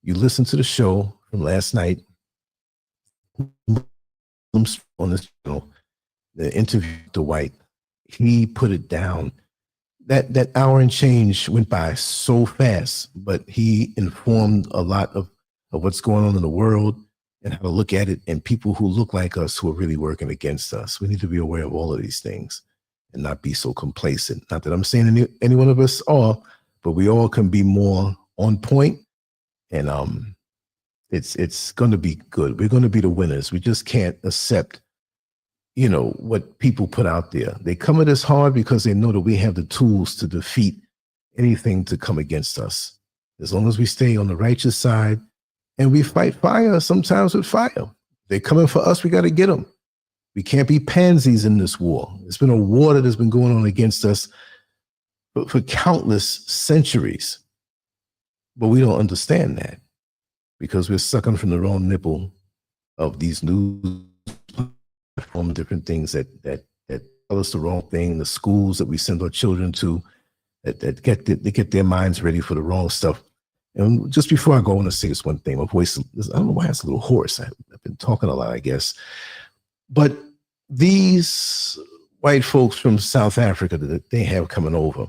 you listen to the show from last night on this channel, the interview with Dwight. He put it down. That hour and change went by so fast, but he informed a lot of what's going on in the world and how to look at it, and people who look like us who are really working against us. We need to be aware of all of these things and not be so complacent. Not that I'm saying any one of us are, but we all can be more on point, and it's going to be good. We're going to be the winners. We just can't accept, you know, what people put out there. They come at us hard because they know that we have the tools to defeat anything to come against us. As long as we stay on the righteous side and we fight fire sometimes with fire. They're coming for us, we got to get them. We can't be pansies in this war. It's been a war that has been going on against us for countless centuries. But we don't understand that because we're sucking from the wrong nipple of these news platforms, different things that tell us the wrong thing, the schools that we send our children to that get their minds ready for the wrong stuff. And just before I go, I want to say this one thing. My voice, I don't know why it's a little hoarse. I've been talking a lot, I guess. But these white folks from South Africa that they have coming over,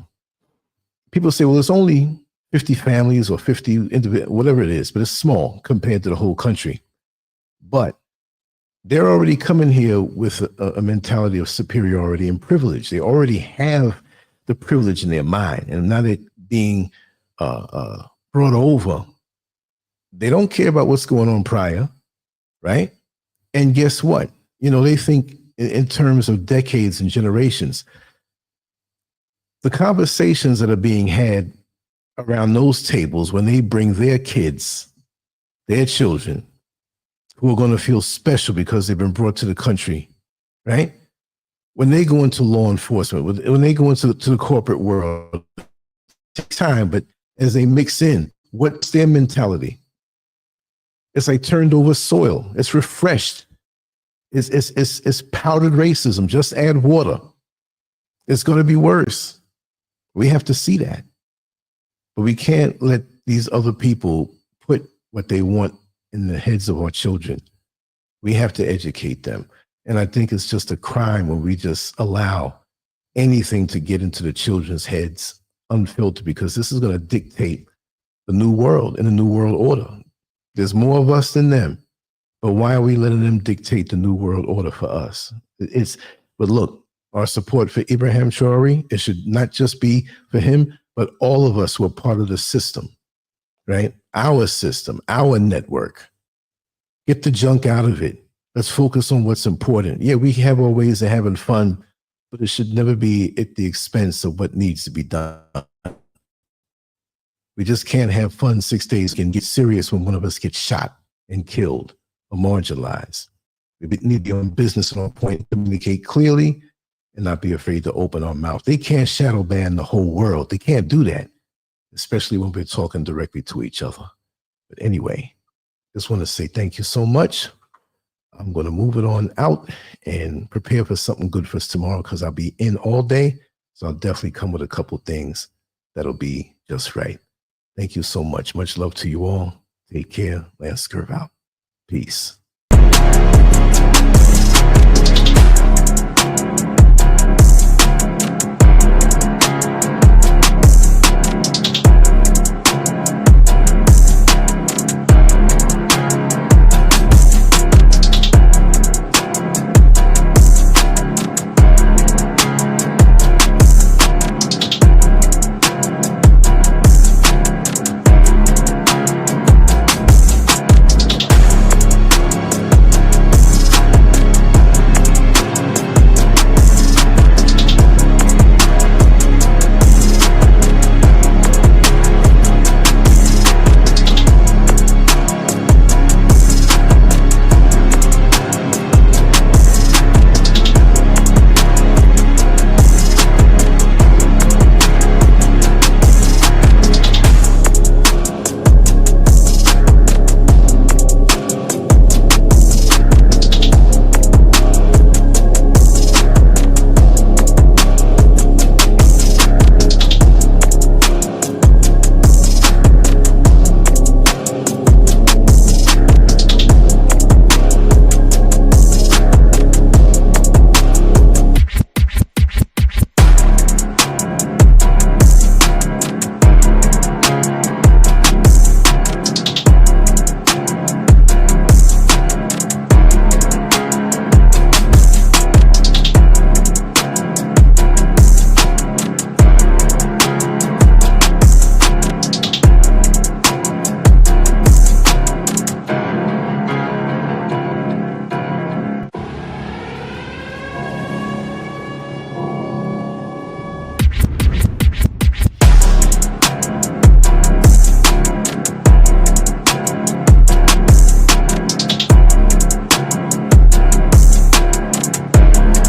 people say, well, it's only 50 families or 50 individuals, whatever it is, but it's small compared to the whole country. But they're already coming here with a mentality of superiority and privilege. They already have the privilege in their mind. And now they're being brought over. They don't care about what's going on prior, right? And guess what? You know, they think in terms of decades and generations. The conversations that are being had around those tables when they bring their kids, their children, who are going to feel special because they've been brought to the country, right? When they go into law enforcement, when they go into the corporate world, it takes time, but as they mix in, what's their mentality? It's like turned over soil. It's refreshed. It's powdered racism. Just add water. It's going to be worse. We have to see that. But we can't let these other people put what they want in the heads of our children. We have to educate them. And I think it's just a crime when we just allow anything to get into the children's heads unfiltered, because this is going to dictate the new world and the new world order. There's more of us than them. But why are we letting them dictate the new world order for us? But look, our support for Ibrahim Traore, it should not just be for him, but all of us who are part of the system, right? Our system, our network. Get the junk out of it. Let's focus on what's important. Yeah, we have our ways of having fun, but it should never be at the expense of what needs to be done. We just can't have fun 6 days and get serious when one of us gets shot and killed or marginalized. We need to be on business and on point, communicate clearly, and not be afraid to open our mouth. They can't shadow ban the whole world. They can't do that, especially when we're talking directly to each other. But anyway, just want to say thank you so much. I'm going to move it on out and prepare for something good for us tomorrow, because I'll be in all day. So I'll definitely come with a couple things that'll be just right. Thank you so much. Much love to you all. Take care. Lance Curve out. Peace.